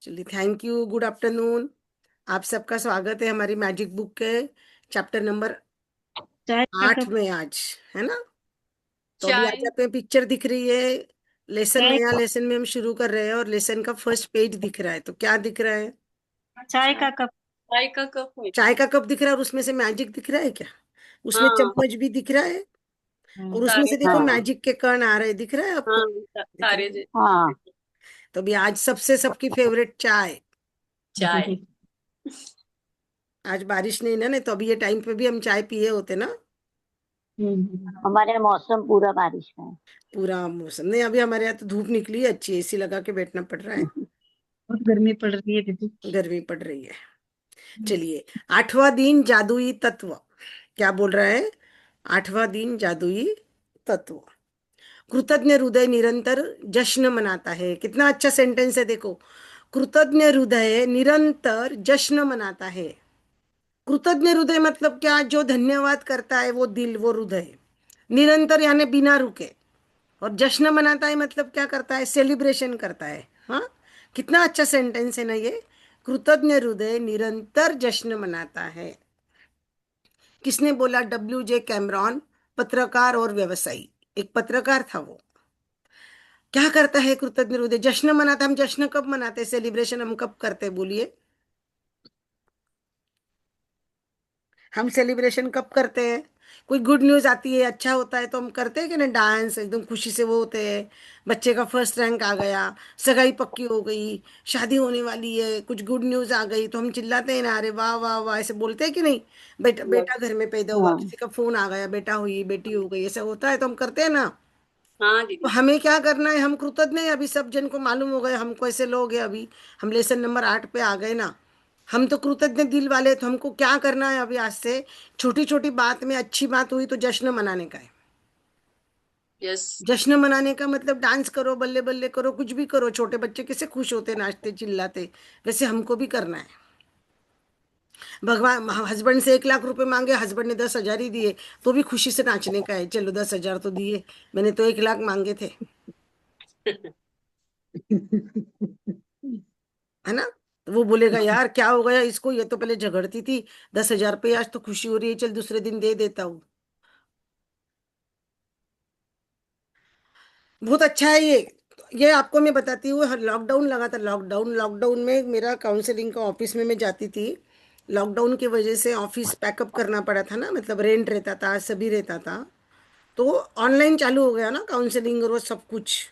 चलिए, thank you. Good afternoon. आप सबका स्वागत है हमारी मैजिक बुक के चैप्टर नंबर चाय का 8 कप। में आज, है ना। तो अभी आज चाय। आप पे पिक्चर दिख रही है। लेसन, चाय नया लेसन में हम शुरू कर रहे हैं और लेसन का फर्स्ट पेज दिख रहा है। तो क्या दिख रहा है? चाय चाय। का कप। चाय का कप है। चाय का कप दिख रहा है और उसमें से मैजिक दिख रहा है क्या? उसमें हाँ। चम्मच भी दिख रहा है और उसमें तारे से देखो जैसे। हाँ मैजिक के कण आ रहे हैं। दिख रहा है आपको? हाँ। दिख तारे रहा है। हाँ। जैसे। तो अभी आज सबसे सबकी फेवरेट चाय। चाय। आज बारिश नहीं ना, नहीं तो अभी ये टाइम पे भी हम चाय पिए होते ना। हमारे यहाँ मौसम पूरा बारिश का है। पूरा मौसम नहीं, अभी हमारे यहाँ तो धूप निकली है अच्छी, एसी लगा के बैठना पड़ रहा है। बहुत गर्मी पड़ रही है दीदी। गर्मी पड़ रही है। चलिए, 8वां दिन जादुई तत्व। क्या बोल रहा है? 8वां दिन जादुई तत्व। कृतज्ञ हृदय निरंतर जश्न मनाता है। कितना अच्छा सेंटेंस है, देखो। कृतज्ञ हृदय निरंतर जश्न मनाता है। कृतज्ञ हृदय मतलब क्या? जो धन्यवाद करता है वो दिल, वो हृदय। निरंतर यानी बिना रुके। और जश्न मनाता है मतलब क्या करता है? सेलिब्रेशन करता है। हाँ, कितना अच्छा सेंटेंस है ना ये। कृतज्ञ हृदय निरंतर जश्न मनाता है। किसने बोला? WJ कैमरॉन, पत्रकार और व्यवसायी। एक पत्रकार था वो। क्या करता है कृतज्ञ हृदय? जश्न मनाता। हम जश्न कब मनाते? सेलिब्रेशन हम कब करते, बोलिए? हम सेलिब्रेशन कब करते हैं? कोई गुड न्यूज आती है, अच्छा होता है, तो हम करते हैं कि ना, डांस एकदम खुशी से वो होते हैं। बच्चे का फर्स्ट रैंक आ गया, सगाई पक्की हो गई, शादी होने वाली है, कुछ गुड न्यूज आ गई, तो हम चिल्लाते हैं ना, अरे वाह वाह वाह, ऐसे बोलते हैं कि नहीं? बेटा बेटा घर में पैदा हुआ, हाँ। किसी का फोन आ गया, बेटा हुई, बेटी हो गई, ऐसा होता है तो हम करते हैं ना। हाँ तो दीदी। हमें क्या करना है? हम कृतज्ञ हैं। अभी सब जन को मालूम हो गए हमको ऐसे लोग हैं। अभी हम लेसन नंबर 8 पे आ गए ना। हम तो कृतज्ञ दिल वाले, तो हमको क्या करना है अभी आज से? छोटी छोटी बात में अच्छी बात हुई तो जश्न मनाने का है। यस। जश्न मनाने का मतलब डांस करो, बल्ले बल्ले करो, कुछ भी करो। छोटे बच्चे कैसे खुश होते, नाचते चिल्लाते, वैसे हमको भी करना है। भगवान हस्बैंड से 1 लाख रुपए मांगे, हस्बैंड ने 10,000 ही दिए, तो भी खुशी से नाचने का है। चलो 10,000 तो दिए, मैंने तो 1 लाख मांगे थे, है ना। तो वो बोलेगा यार क्या हो गया इसको, ये तो पहले झगड़ती थी, 10,000 पे आज तो खुशी हो रही है, चल दूसरे दिन दे देता हूँ। बहुत अच्छा है ये आपको मैं बताती हूँ। लॉकडाउन लगा था, लॉकडाउन लॉकडाउन में मेरा काउंसलिंग का ऑफिस में मैं जाती थी। लॉकडाउन की वजह से ऑफिस पैकअप करना पड़ा था ना, मतलब रेंट रहता था, सभी रहता था। तो ऑनलाइन चालू हो गया ना काउंसलिंग और वो सब कुछ।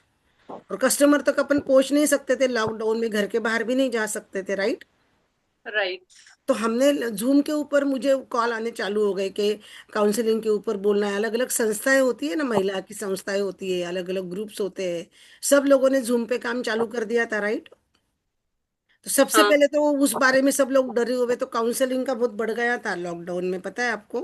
और कस्टमर तक अपन पहुंच नहीं सकते थे लॉकडाउन में, घर के बाहर भी नहीं जा सकते थे, राइट। राइट। तो हमने जूम के ऊपर मुझे कॉल आने चालू हो गए कि काउंसलिंग के ऊपर बोलना है। अलग अलग संस्थाएं होती है ना, महिला की संस्थाएं होती है, अलग अलग ग्रुप्स होते हैं। सब लोगों ने जूम पे काम चालू कर दिया था, राइट। तो सबसे हाँ। पहले तो उस बारे में सब लोग डरे हुए, तो काउंसलिंग का बहुत बढ़ गया था लॉकडाउन में, पता है आपको।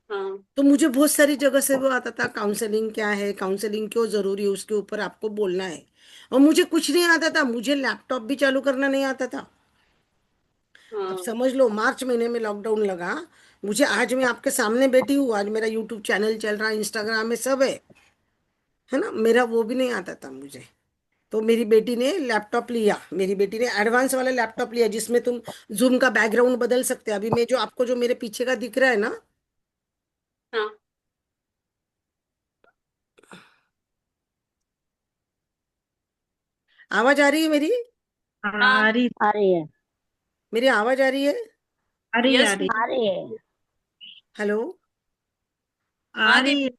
हाँ। तो मुझे बहुत सारी जगह से वो आता था, काउंसलिंग क्या है, काउंसलिंग क्यों जरूरी है, उसके ऊपर आपको बोलना है। और मुझे कुछ नहीं आता था, मुझे लैपटॉप भी चालू करना नहीं आता था। अब हाँ। समझ लो, मार्च महीने में लॉकडाउन लगा। मुझे आज मैं आपके सामने बैठी हूँ, आज मेरा यूट्यूब चैनल चल रहा है, इंस्टाग्राम में सब है ना। मेरा वो भी नहीं आता था मुझे। तो मेरी बेटी ने लैपटॉप लिया, मेरी बेटी ने एडवांस वाला लैपटॉप लिया जिसमें तुम जूम का बैकग्राउंड बदल सकते हैं। अभी मैं जो आपको जो मेरे पीछे का दिख रहा है ना, हाँ। आवाज आ रही है मेरी? हाँ। आ रही। आ रही है। मेरी आवाज आ रही है? आ रही आ यस रही। आ दीदी। रही है। हेलो, आ हाँ रही दीदी। है।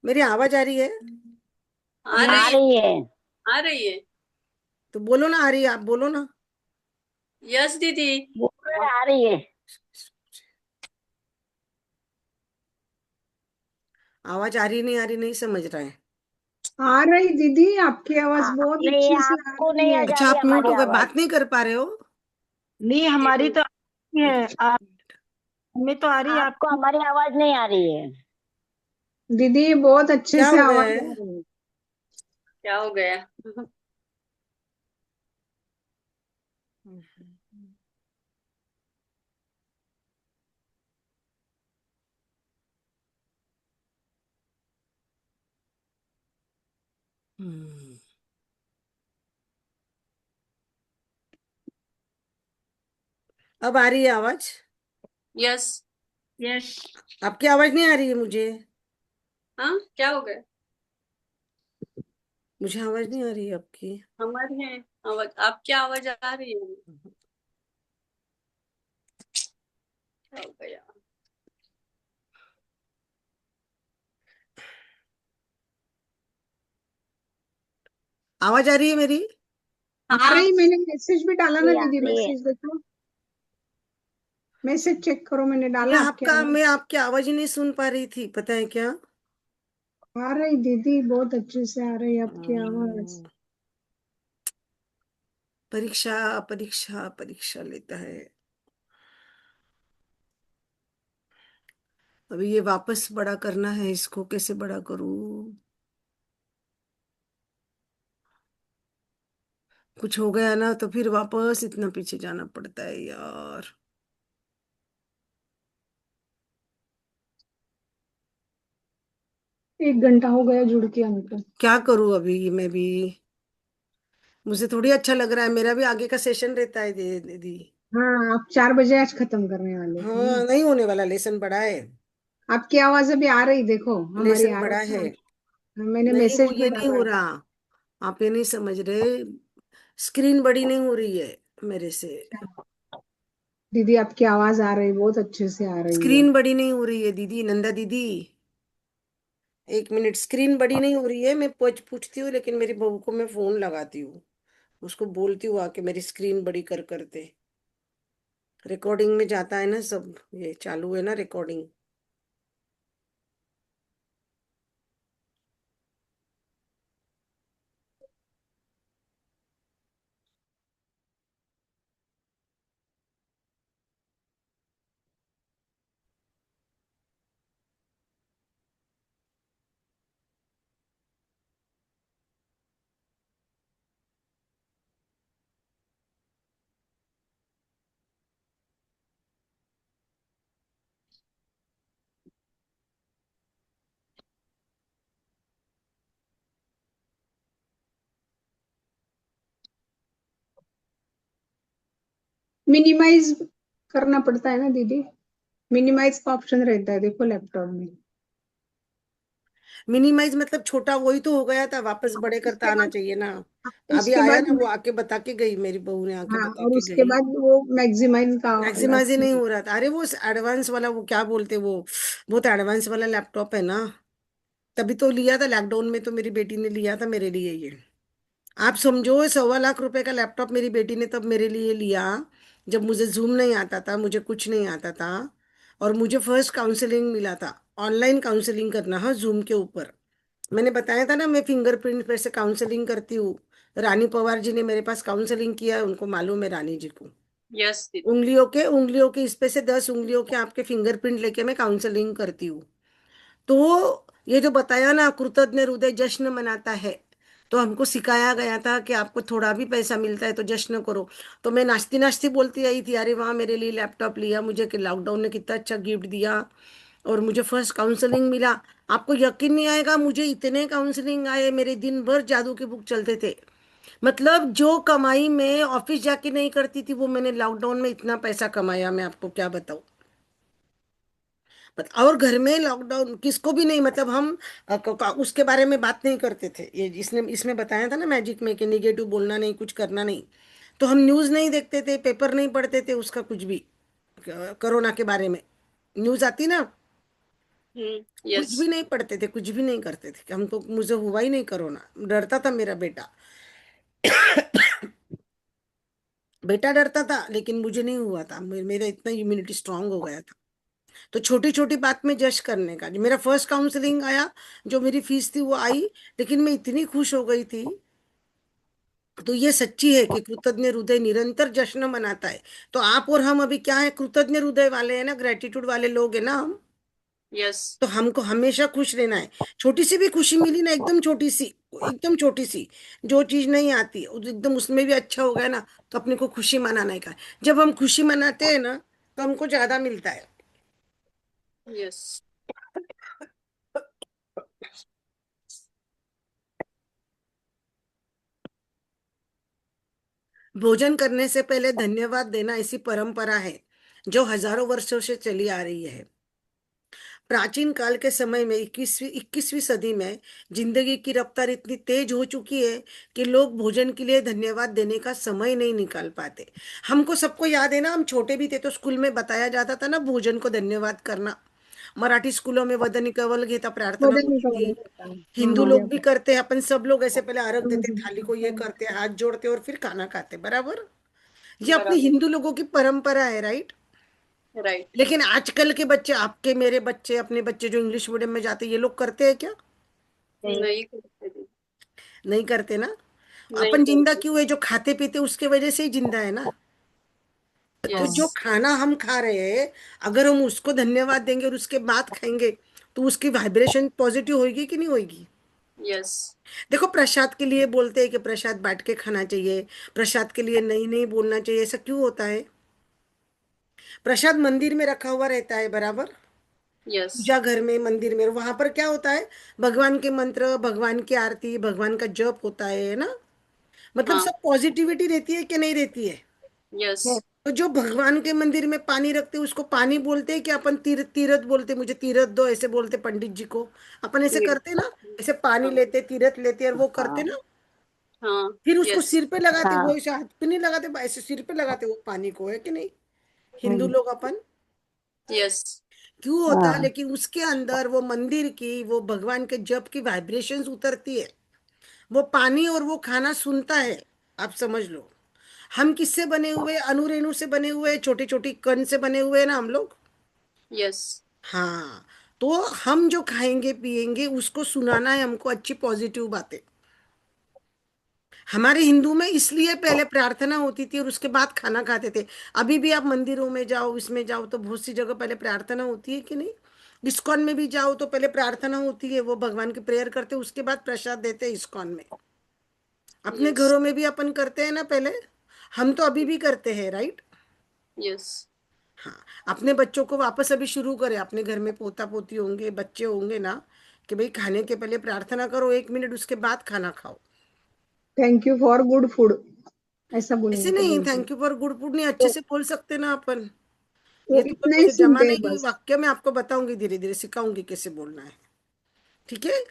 मेरी आवाज आ रही है? आ आ रही है। रही है। आ रही है। तो बोलो ना, आ रही है, आप बोलो ना। यस दीदी। बोल रहे आ रही है। आवाज आ रही नहीं, आ रही नहीं समझ रहा है। आ रही दीदी, आपकी आ, आवाज बहुत नहीं, अच्छे से आ आपको रही नहीं आ है। जा अच्छा, रही आप म्यूट हमारी हो गए, आवाज। बात नहीं कर पा रहे हो? नहीं, हमारी दीदी। तो आ रही एक है। मिनट, एक मिनट। हमें तो आ रही है आपको आपकी। हमारी आवाज नहीं आ रही है। दीदी बहुत अच्छे क्या से हो गया आवाज आ है? रही है। क्या हो गया? हम्म, अब आ रही है आवाज? यस। यस। आपकी आवाज नहीं आ रही है मुझे? हाँ, क्या हो गया? मुझे आवाज नहीं आ रही है आपकी। हमारी है आवाज, आपकी आवाज आ रही है। क्या हो गया? आवाज आ रही है मेरी? आ हाँ, रही, मैंने मैसेज भी डाला ना ये आ दीदी, रही है। मैसेज देखो, मैसेज चेक करो, मैंने मैं डाला आपके आपका आवाज। मैं आपकी आवाज ही नहीं सुन पा रही थी, पता है क्या? आ रही दीदी, बहुत अच्छे से आ रही आपकी आवाज। परीक्षा परीक्षा परीक्षा लेता है। अभी ये वापस बड़ा करना है, इसको कैसे बड़ा करूं? कुछ हो गया ना तो फिर वापस इतना पीछे जाना पड़ता है यार। एक घंटा हो गया जुड़ के हमको। क्या करूं अभी मैं भी? मुझे थोड़ी अच्छा लग रहा है, मेरा भी आगे का सेशन रहता है दीदी। हाँ, आप 4 बजे आज खत्म करने वाले थे ना। हाँ, नहीं होने वाला, लेसन बड़ा है। आपकी आवाज अभी आ रही, देखो हमारी लेसन आ बड़ा रही है। ना। मैंने नहीं, वो मैसेज भी ये नहीं हो डाला। रहा। आप ये नहीं समझ रहे। स्क्रीन बड़ी नहीं हो रही है मेरे से। दीदी आपकी आवाज आ रही, बहुत अच्छे से आ रही है। स्क्रीन बड़ी नहीं हो रही है दीदी, नंदा दीदी। एक मिनट, स्क्रीन बड़ी नहीं हो रही है, मैं पूछती हूँ, लेकिन मेरी बहू को मैं फोन लगाती हूँ। उसको बोलती हूँ आके मेरी स्क्रीन बड़ी कर करते। रिकॉर्डिंग में जाता है ना सब, ये चालू है ना रिकॉर्डिंग। मिनिमाइज करना पड़ता है ना दीदी, मिनिमाइज का ऑप्शन रहता है, देखो लैपटॉप में। मिनिमाइज मतलब छोटा वही तो हो गया था, वापस बड़े करता उसके आना बाद, चाहिए ना। अभी उसके आया बाद, ना, वो आके बता के गई, मेरी बहू ने आके हाँ, बता और के उसके गई। बाद वो मैक्सिमाइज का मैक्सिमाइज ही ऑप्शन। नहीं हो रहा था। अरे वो एडवांस वाला, वो क्या बोलते वो, बहुत एडवांस वाला लैपटॉप है ना। तभी तो लिया था लॉकडाउन में, तो मेरी बेटी ने लिया था मेरे लिए ये। आप समझो, 1.25 लाख रुपए का लैपटॉप मेरी बेटी ने तब मेरे लिए लिया, जब मुझे जूम नहीं आता था, मुझे कुछ नहीं आता था। और मुझे फर्स्ट काउंसलिंग मिला था, ऑनलाइन काउंसलिंग करना, हाँ, जूम के ऊपर। मैंने बताया था ना, मैं फिंगरप्रिंट पे से काउंसलिंग करती हूँ। रानी पवार जी ने मेरे पास काउंसलिंग किया है, उनको मालूम है रानी जी को। यस दीदी। उंगलियों के इस पे से 10 उंगलियों के आपके फिंगरप्रिंट लेके मैं काउंसलिंग करती हूँ। तो ये जो बताया ना, कृतज्ञ हृदय जश्न मनाता है। तो हमको सिखाया गया था कि आपको थोड़ा भी पैसा मिलता है तो जश्न करो। तो मैं नाचती नाचती बोलती आई थी, अरे वाह, मेरे लिए लैपटॉप लिया, मुझे कि लॉकडाउन ने कितना अच्छा गिफ्ट दिया। और मुझे फर्स्ट काउंसलिंग मिला। आपको यकीन नहीं आएगा, मुझे इतने काउंसलिंग आए, मेरे दिन भर जादू के बुक चलते थे। मतलब जो कमाई मैं ऑफिस जाके नहीं करती थी, वो मैंने लॉकडाउन में इतना पैसा कमाया, मैं आपको क्या बताऊं। और घर में लॉकडाउन किसको भी नहीं, मतलब हम उसके बारे में बात नहीं करते थे। ये जिसने इसमें बताया था ना मैजिक में, कि निगेटिव बोलना नहीं, कुछ करना नहीं। तो हम न्यूज़ नहीं देखते थे, पेपर नहीं पढ़ते थे उसका कुछ भी। कोरोना के बारे में न्यूज़ आती ना, कुछ यस। भी नहीं पढ़ते थे, कुछ भी नहीं करते थे। हमको, मुझे हुआ ही नहीं कोरोना, डरता था मेरा बेटा। बेटा डरता था, लेकिन मुझे नहीं हुआ था, मेरा इतना इम्यूनिटी स्ट्रांग हो गया था। तो छोटी छोटी बात में जज करने का, जो मेरा फर्स्ट काउंसलिंग आया, जो मेरी फीस थी वो आई, लेकिन मैं इतनी खुश हो गई थी। तो ये सच्ची है कि कृतज्ञ हृदय निरंतर जश्न मनाता है। तो आप और हम अभी क्या है, कृतज्ञ हृदय वाले हैं ना, ग्रेटिट्यूड वाले लोग हैं ना हम। यस। तो हमको हमेशा खुश रहना है। छोटी सी भी खुशी मिली ना, एकदम छोटी सी, एकदम छोटी सी, जो चीज नहीं आती एकदम उसमें भी अच्छा हो गया ना, तो अपने को खुशी मनाने का है। जब हम खुशी मनाते हैं ना, तो हमको ज्यादा मिलता है। यस। भोजन करने से पहले धन्यवाद देना ऐसी परंपरा है जो हजारों वर्षों से चली आ रही है। प्राचीन काल के समय में 21वीं सदी में जिंदगी की रफ्तार इतनी तेज हो चुकी है कि लोग भोजन के लिए धन्यवाद देने का समय नहीं निकाल पाते। हमको सबको याद है ना, हम छोटे भी थे तो स्कूल में बताया जाता था ना भोजन को धन्यवाद करना। मराठी स्कूलों में वदनी कवल घेता प्रार्थना वजन होती निकाल थी। देता है। हिंदू हाँ लोग भी करते हैं, अपन सब लोग ऐसे पहले अर्घ देते, थाली को ये हाँ। करते, हाथ जोड़ते और फिर खाना खाते, बराबर। ये अपनी बराबर। हिंदू लोगों की परंपरा है, राइट। राइट। लेकिन आजकल के बच्चे, आपके मेरे बच्चे, अपने बच्चे जो इंग्लिश मीडियम में जाते हैं, ये लोग करते हैं क्या? नहीं करते दीदी। नहीं करते ना। नहीं अपन जिंदा करते। क्यों है? जो खाते पीते उसके वजह से ही जिंदा है ना। तो यस। जो खाना हम खा रहे हैं, अगर हम उसको धन्यवाद देंगे और उसके बाद खाएंगे तो उसकी वाइब्रेशन पॉजिटिव होगी कि नहीं होगी? यस। देखो, प्रसाद के लिए बोलते हैं कि प्रसाद बांट के खाना चाहिए, प्रसाद के लिए नहीं नहीं बोलना चाहिए, ऐसा क्यों होता है? प्रसाद मंदिर में रखा हुआ रहता है, बराबर। यस। पूजा घर में, मंदिर में, वहां पर क्या होता है? भगवान के मंत्र, भगवान की आरती, भगवान का जप होता है ना। मतलब हाँ। सब पॉजिटिविटी रहती है कि नहीं रहती है? यस। तो जो भगवान के मंदिर में पानी रखते हैं उसको पानी बोलते हैं कि अपन तीर्थ बोलते, मुझे तीर्थ दो ऐसे बोलते पंडित जी को। अपन ऐसे तीर। करते ना, ऐसे पानी हाँ। लेते, तीर्थ लेते और वो करते हाँ ना। हाँ। फिर उसको यस। सिर पे लगाते, वो हाँ ऐसे हाथ पे नहीं लगाते, ऐसे सिर पे लगाते वो पानी को, है कि नहीं? हिंदू हम्म, लोग अपन यस। क्यों होता है? हाँ लेकिन उसके अंदर वो मंदिर की, वो भगवान के जप की वाइब्रेशंस उतरती है। वो पानी और वो खाना सुनता है। आप समझ लो, हम किससे बने हुए? अणु रेणु से बने हुए, छोटी छोटी कण से बने हुए हैं ना हम लोग। यस। हाँ। तो हम जो खाएंगे पिएंगे उसको सुनाना है हमको अच्छी पॉजिटिव बातें। हमारे हिंदू में इसलिए पहले प्रार्थना होती थी और उसके बाद खाना खाते थे। अभी भी आप मंदिरों में जाओ, इसमें जाओ तो बहुत सी जगह पहले प्रार्थना होती है कि नहीं? इस्कॉन में भी जाओ तो पहले प्रार्थना होती है, वो भगवान की प्रेयर करते, उसके बाद प्रसाद देते हैं इस्कॉन में। अपने यस। घरों में भी अपन करते हैं ना पहले। हम तो अभी भी करते हैं, राइट। यस। हाँ। अपने बच्चों को वापस अभी शुरू करें, अपने घर में पोता पोती होंगे, बच्चे होंगे ना, कि भाई खाने के पहले प्रार्थना करो 1 मिनट, उसके बाद खाना खाओ। Thank you for good food, ऐसा ऐसे बोलते नहीं, बोलते thank you for good food नहीं, अच्छे तो से बोल सकते ना अपन। वो ये तो इतना मैं ही ऐसे सुनते हैं जमाने की बस। वाक्य मैं आपको बताऊंगी, धीरे धीरे सिखाऊंगी कैसे बोलना है। ठीक है।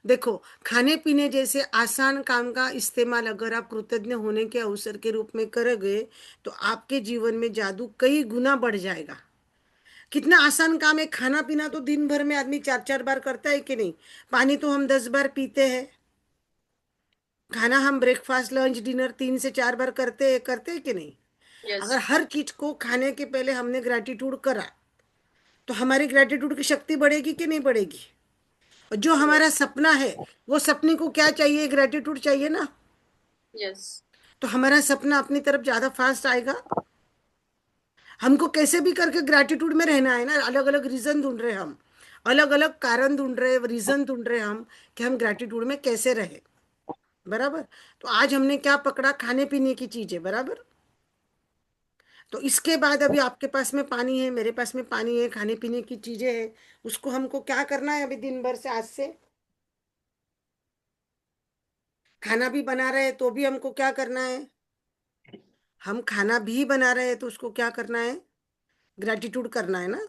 देखो, खाने पीने जैसे आसान काम का इस्तेमाल अगर आप कृतज्ञ होने के अवसर के रूप में करोगे तो आपके जीवन में जादू कई गुना बढ़ जाएगा। कितना आसान काम है खाना पीना, तो दिन भर में आदमी 4-4 बार करता है कि नहीं? पानी तो हम 10 बार पीते हैं। खाना हम ब्रेकफास्ट लंच डिनर 3 से 4 बार करते हैं कि नहीं? यस। अगर हर चीज को खाने के पहले हमने ग्रेटिट्यूड करा तो हमारी ग्रेटिट्यूड की शक्ति बढ़ेगी कि नहीं बढ़ेगी? और जो हमारा यस। सपना है, वो सपने को क्या चाहिए? ग्रेटिट्यूड चाहिए ना। यस। तो हमारा सपना अपनी तरफ ज्यादा फास्ट आएगा। हमको कैसे भी करके ग्रेटिट्यूड में रहना है ना। अलग अलग रीजन ढूंढ रहे हम, अलग अलग कारण ढूंढ रहे, रीजन ढूंढ रहे हम कि हम ग्रेटिट्यूड में कैसे रहे, बराबर। तो आज हमने क्या पकड़ा? खाने पीने की चीजें, बराबर। तो इसके बाद अभी आपके पास में पानी है, मेरे पास में पानी है, खाने पीने की चीजें हैं, उसको हमको क्या करना है? अभी दिन भर से, आज से खाना भी बना रहे हैं तो भी हमको क्या करना है? हम खाना भी बना रहे हैं तो उसको क्या करना है? ग्रेटिट्यूड करना है ना।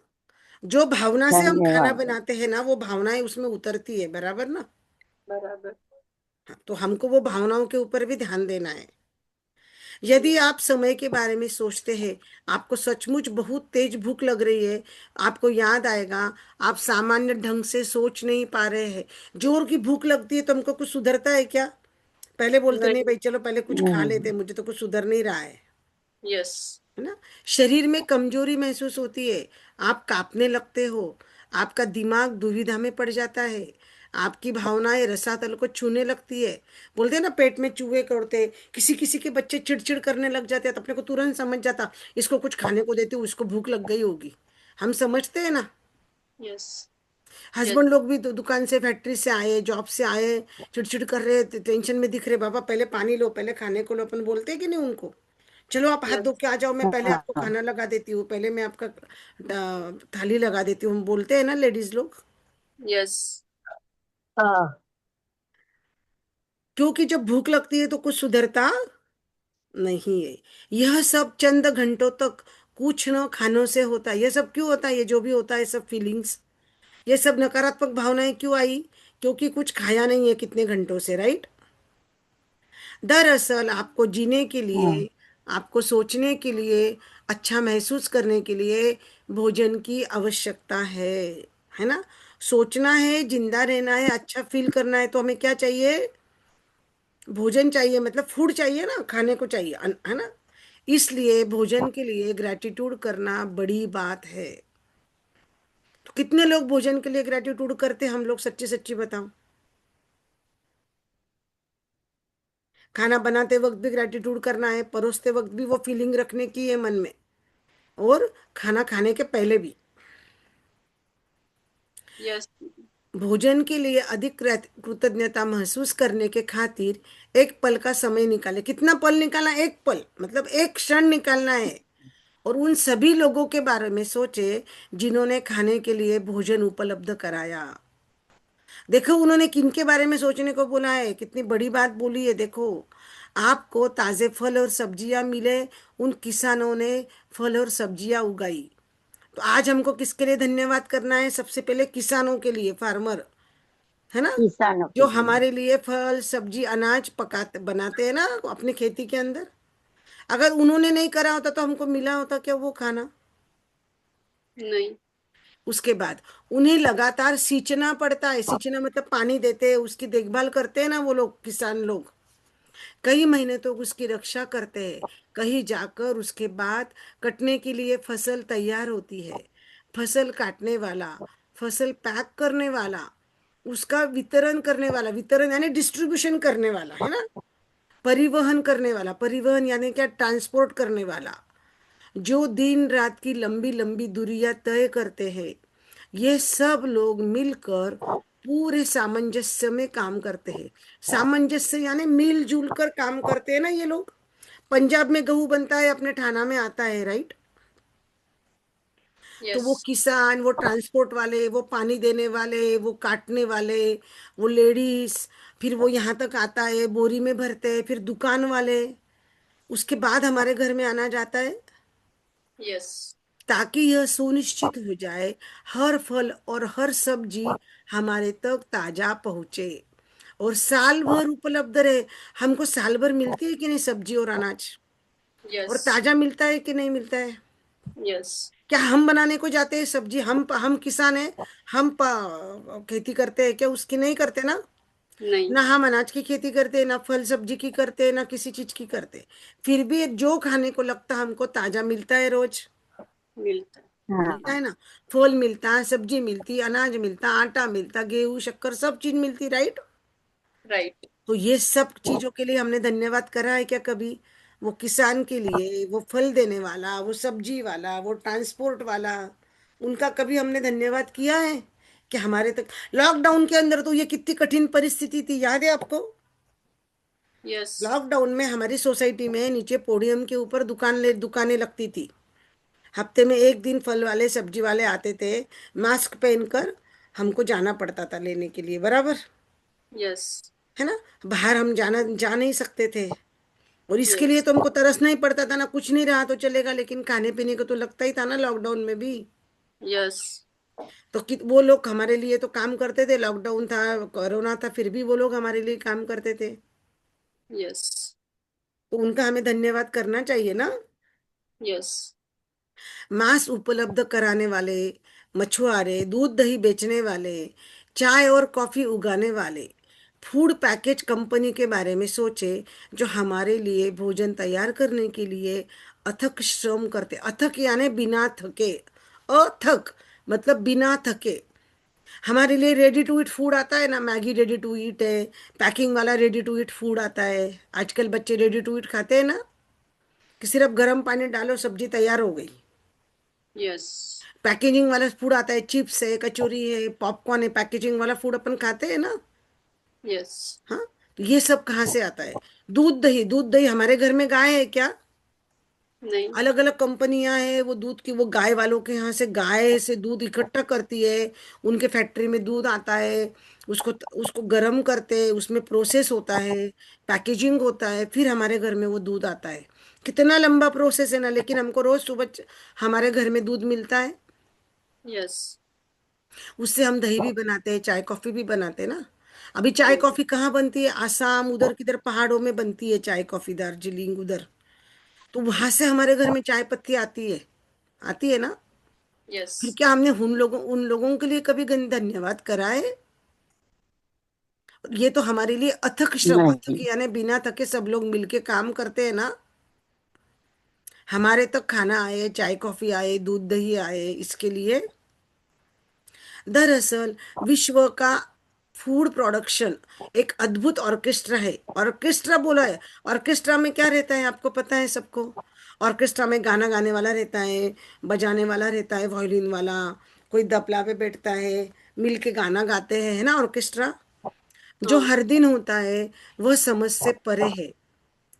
जो भावना से हम खाना धन्यवाद। बनाते हैं ना, वो भावनाएं उसमें उतरती है, बराबर ना। बराबर। हाँ, तो हमको वो भावनाओं के ऊपर भी ध्यान देना है। यदि यस। आप समय के बारे में सोचते हैं, आपको सचमुच बहुत तेज भूख लग रही है, आपको याद आएगा आप सामान्य ढंग से सोच नहीं पा रहे हैं। जोर की भूख लगती है तो हमको कुछ सुधरता है क्या? पहले बोलते नहीं नहीं। भाई चलो पहले कुछ खा लेते, हम्म, मुझे तो कुछ सुधर नहीं रहा यस। है ना। शरीर में कमजोरी महसूस होती है, आप कांपने लगते हो, आपका दिमाग दुविधा में पड़ जाता है, आपकी भावनाएं रसातल को छूने लगती है। बोलते हैं ना पेट में चूहे करते, किसी किसी के बच्चे चिड़चिड़ करने लग जाते हैं तो अपने को तुरंत समझ जाता इसको कुछ खाने को देती हूँ, इसको भूख लग गई होगी। हम समझते हैं ना। यस। यस। हस्बैंड लोग भी दुकान से, फैक्ट्री से आए, जॉब से आए, चिड़चिड़ कर रहे, टेंशन में दिख रहे, बाबा पहले पानी लो, पहले खाने को लो, अपन बोलते हैं कि नहीं उनको? चलो आप हाथ धो यस। के आ जाओ, मैं पहले आपको हाँ खाना लगा देती हूँ, पहले मैं आपका थाली लगा देती हूँ, हम बोलते हैं ना लेडीज लोग। यस। हाँ क्योंकि जब भूख लगती है तो कुछ सुधरता नहीं है। यह सब चंद घंटों तक कुछ न खानों से होता है। यह सब क्यों होता है? ये जो भी होता है सब फीलिंग्स, ये सब नकारात्मक भावनाएं क्यों आई? क्योंकि कुछ खाया नहीं है कितने घंटों से, राइट? दरअसल आपको जीने के लिए, आपको सोचने के लिए, अच्छा महसूस करने के लिए भोजन की आवश्यकता है ना? सोचना है, जिंदा रहना है, अच्छा फील करना है, तो हमें क्या चाहिए? भोजन चाहिए, मतलब फूड चाहिए ना, खाने को चाहिए, है ना? इसलिए भोजन के लिए ग्रेटिट्यूड करना बड़ी बात है। तो कितने लोग भोजन के लिए ग्रेटिट्यूड करते हैं हम लोग? सच्ची सच्ची बताओ। खाना बनाते वक्त भी ग्रेटिट्यूड करना है, परोसते वक्त भी वो फीलिंग रखने की है मन में, और खाना खाने के पहले भी। यस। भोजन के लिए अधिक कृतज्ञता महसूस करने के खातिर एक पल का समय निकाले। कितना पल निकालना? एक पल, मतलब एक क्षण निकालना है। और उन सभी लोगों के बारे में सोचे जिन्होंने खाने के लिए भोजन उपलब्ध कराया। देखो उन्होंने किन के बारे में सोचने को बोला है, कितनी बड़ी बात बोली है। देखो, आपको ताजे फल और सब्जियां मिले, उन किसानों ने फल और सब्जियां उगाई। तो आज हमको किसके लिए धन्यवाद करना है? सबसे पहले किसानों के लिए, फार्मर, है ना? किसानों के जो लिए। हमारे लिए फल सब्जी अनाज पकाते बनाते हैं ना अपने खेती के अंदर। अगर उन्होंने नहीं करा होता तो हमको मिला होता क्या वो खाना? नहीं। उसके बाद उन्हें लगातार सींचना पड़ता है। सींचना मतलब पानी देते हैं, उसकी देखभाल करते हैं ना वो लोग, किसान लोग। कई महीने तो उसकी रक्षा करते हैं। कहीं जाकर उसके बाद कटने के लिए फसल तैयार होती है। फसल काटने वाला, फसल पैक करने वाला, उसका वितरण करने वाला, वितरण यानी डिस्ट्रीब्यूशन करने वाला, है ना? परिवहन करने वाला, परिवहन यानी क्या? ट्रांसपोर्ट करने वाला, जो दिन रात की लंबी लंबी दूरियां तय करते हैं। ये सब लोग मिलकर पूरे सामंजस्य में काम करते हैं। सामंजस्य यानी मिलजुल कर काम करते हैं ना ये लोग। पंजाब में गेहूं बनता है, अपने ठाणा में आता है, राइट? तो यस। वो किसान, वो ट्रांसपोर्ट वाले, वो पानी देने वाले, वो काटने वाले, वो लेडीज, फिर वो यहाँ तक आता है, बोरी में भरते हैं, फिर दुकान वाले, उसके बाद हमारे घर में आना जाता है। यस। ताकि यह सुनिश्चित हो जाए हर फल और हर सब्जी हमारे तक ताजा पहुंचे और साल भर उपलब्ध रहे। हमको साल भर मिलती है कि नहीं सब्जी और अनाज? और यस। ताजा मिलता है कि नहीं मिलता है? यस। क्या हम बनाने को जाते हैं सब्जी? हम किसान हैं, खेती करते हैं क्या? उसकी नहीं करते ना। नहीं। ना हम अनाज की खेती करते, ना फल सब्जी की करते, ना किसी चीज की करते। फिर भी जो खाने को लगता हमको ताजा मिलता है रोज। मिलता है। मिलता हाँ। है ना? फल मिलता है, सब्जी मिलती, अनाज मिलता, आटा मिलता, गेहूं शक्कर सब चीज मिलती, राइट? राइट। तो ये सब चीजों के लिए हमने धन्यवाद करा है क्या कभी? वो किसान के लिए, वो फल देने वाला, वो सब्जी वाला, वो ट्रांसपोर्ट वाला, उनका कभी हमने धन्यवाद किया है कि हमारे तक? लॉकडाउन के अंदर तो ये कितनी कठिन परिस्थिति थी, याद है आपको? यस। लॉकडाउन में हमारी सोसाइटी में नीचे पोडियम के ऊपर दुकानें लगती थी। हफ्ते में एक दिन फल वाले सब्जी वाले आते थे, मास्क पहनकर। हमको जाना पड़ता था लेने के लिए, बराबर, यस। है ना? बाहर हम जा नहीं सकते थे। और इसके लिए यस। तो हमको तरसना ही पड़ता था ना, कुछ नहीं रहा तो चलेगा, लेकिन खाने पीने को तो लगता ही था ना लॉकडाउन में भी। यस। तो वो लोग हमारे लिए तो काम करते थे। लॉकडाउन था, कोरोना था, फिर भी वो लोग हमारे लिए काम करते थे। यस। तो उनका हमें धन्यवाद करना चाहिए ना। यस। मांस उपलब्ध कराने वाले, मछुआरे, दूध दही बेचने वाले, चाय और कॉफी उगाने वाले, फूड पैकेज कंपनी के बारे में सोचे, जो हमारे लिए भोजन तैयार करने के लिए अथक श्रम करते। अथक यानी बिना थके, अथक मतलब बिना थके। हमारे लिए रेडी टू ईट फूड आता है ना, मैगी रेडी टू ईट है, पैकिंग वाला रेडी टू ईट फूड आता है। आजकल बच्चे रेडी टू ईट खाते हैं ना, कि सिर्फ गर्म पानी डालो सब्जी तैयार हो गई। यस। पैकेजिंग वाला फूड आता है, चिप्स है, कचौरी है, पॉपकॉर्न है, पैकेजिंग वाला फूड अपन खाते हैं ना। यस। हाँ, तो ये सब कहाँ से आता है? दूध दही, दूध दही हमारे घर में गाय है क्या? नहीं। अलग अलग कंपनियां हैं, वो दूध की, वो गाय वालों के यहाँ से गाय से दूध इकट्ठा करती है, उनके फैक्ट्री में दूध आता है, उसको उसको गर्म करते हैं, उसमें प्रोसेस होता है, पैकेजिंग होता है, फिर हमारे घर में वो दूध आता है। कितना लंबा प्रोसेस है ना, लेकिन हमको रोज सुबह हमारे घर में दूध मिलता है। यस। उससे हम दही भी बनाते हैं, चाय कॉफी भी बनाते हैं ना। अभी चाय कॉफी कहाँ बनती है? आसाम उधर किधर पहाड़ों में बनती है चाय कॉफी, दार्जिलिंग उधर। तो वहां से हमारे घर में चाय पत्ती आती है, आती है ना। यस। फिर क्या हमने उन लोगों के लिए कभी धन्यवाद करा है? ये तो हमारे लिए अथक श्रम, अथक नहीं। यानी बिना थके सब लोग मिलके काम करते हैं ना। हमारे तक खाना आए, चाय कॉफी आए, दूध दही आए, इसके लिए दरअसल विश्व का फूड प्रोडक्शन एक अद्भुत ऑर्केस्ट्रा है। ऑर्केस्ट्रा बोला है, ऑर्केस्ट्रा में क्या रहता है आपको पता है सबको? ऑर्केस्ट्रा में गाना गाने वाला रहता है, बजाने वाला रहता है, वायलिन वाला, कोई तबला पे बैठता है, मिलके गाना गाते हैं, है ना ऑर्केस्ट्रा। जो हाँ। हर दिन होता है वह समझ से परे है।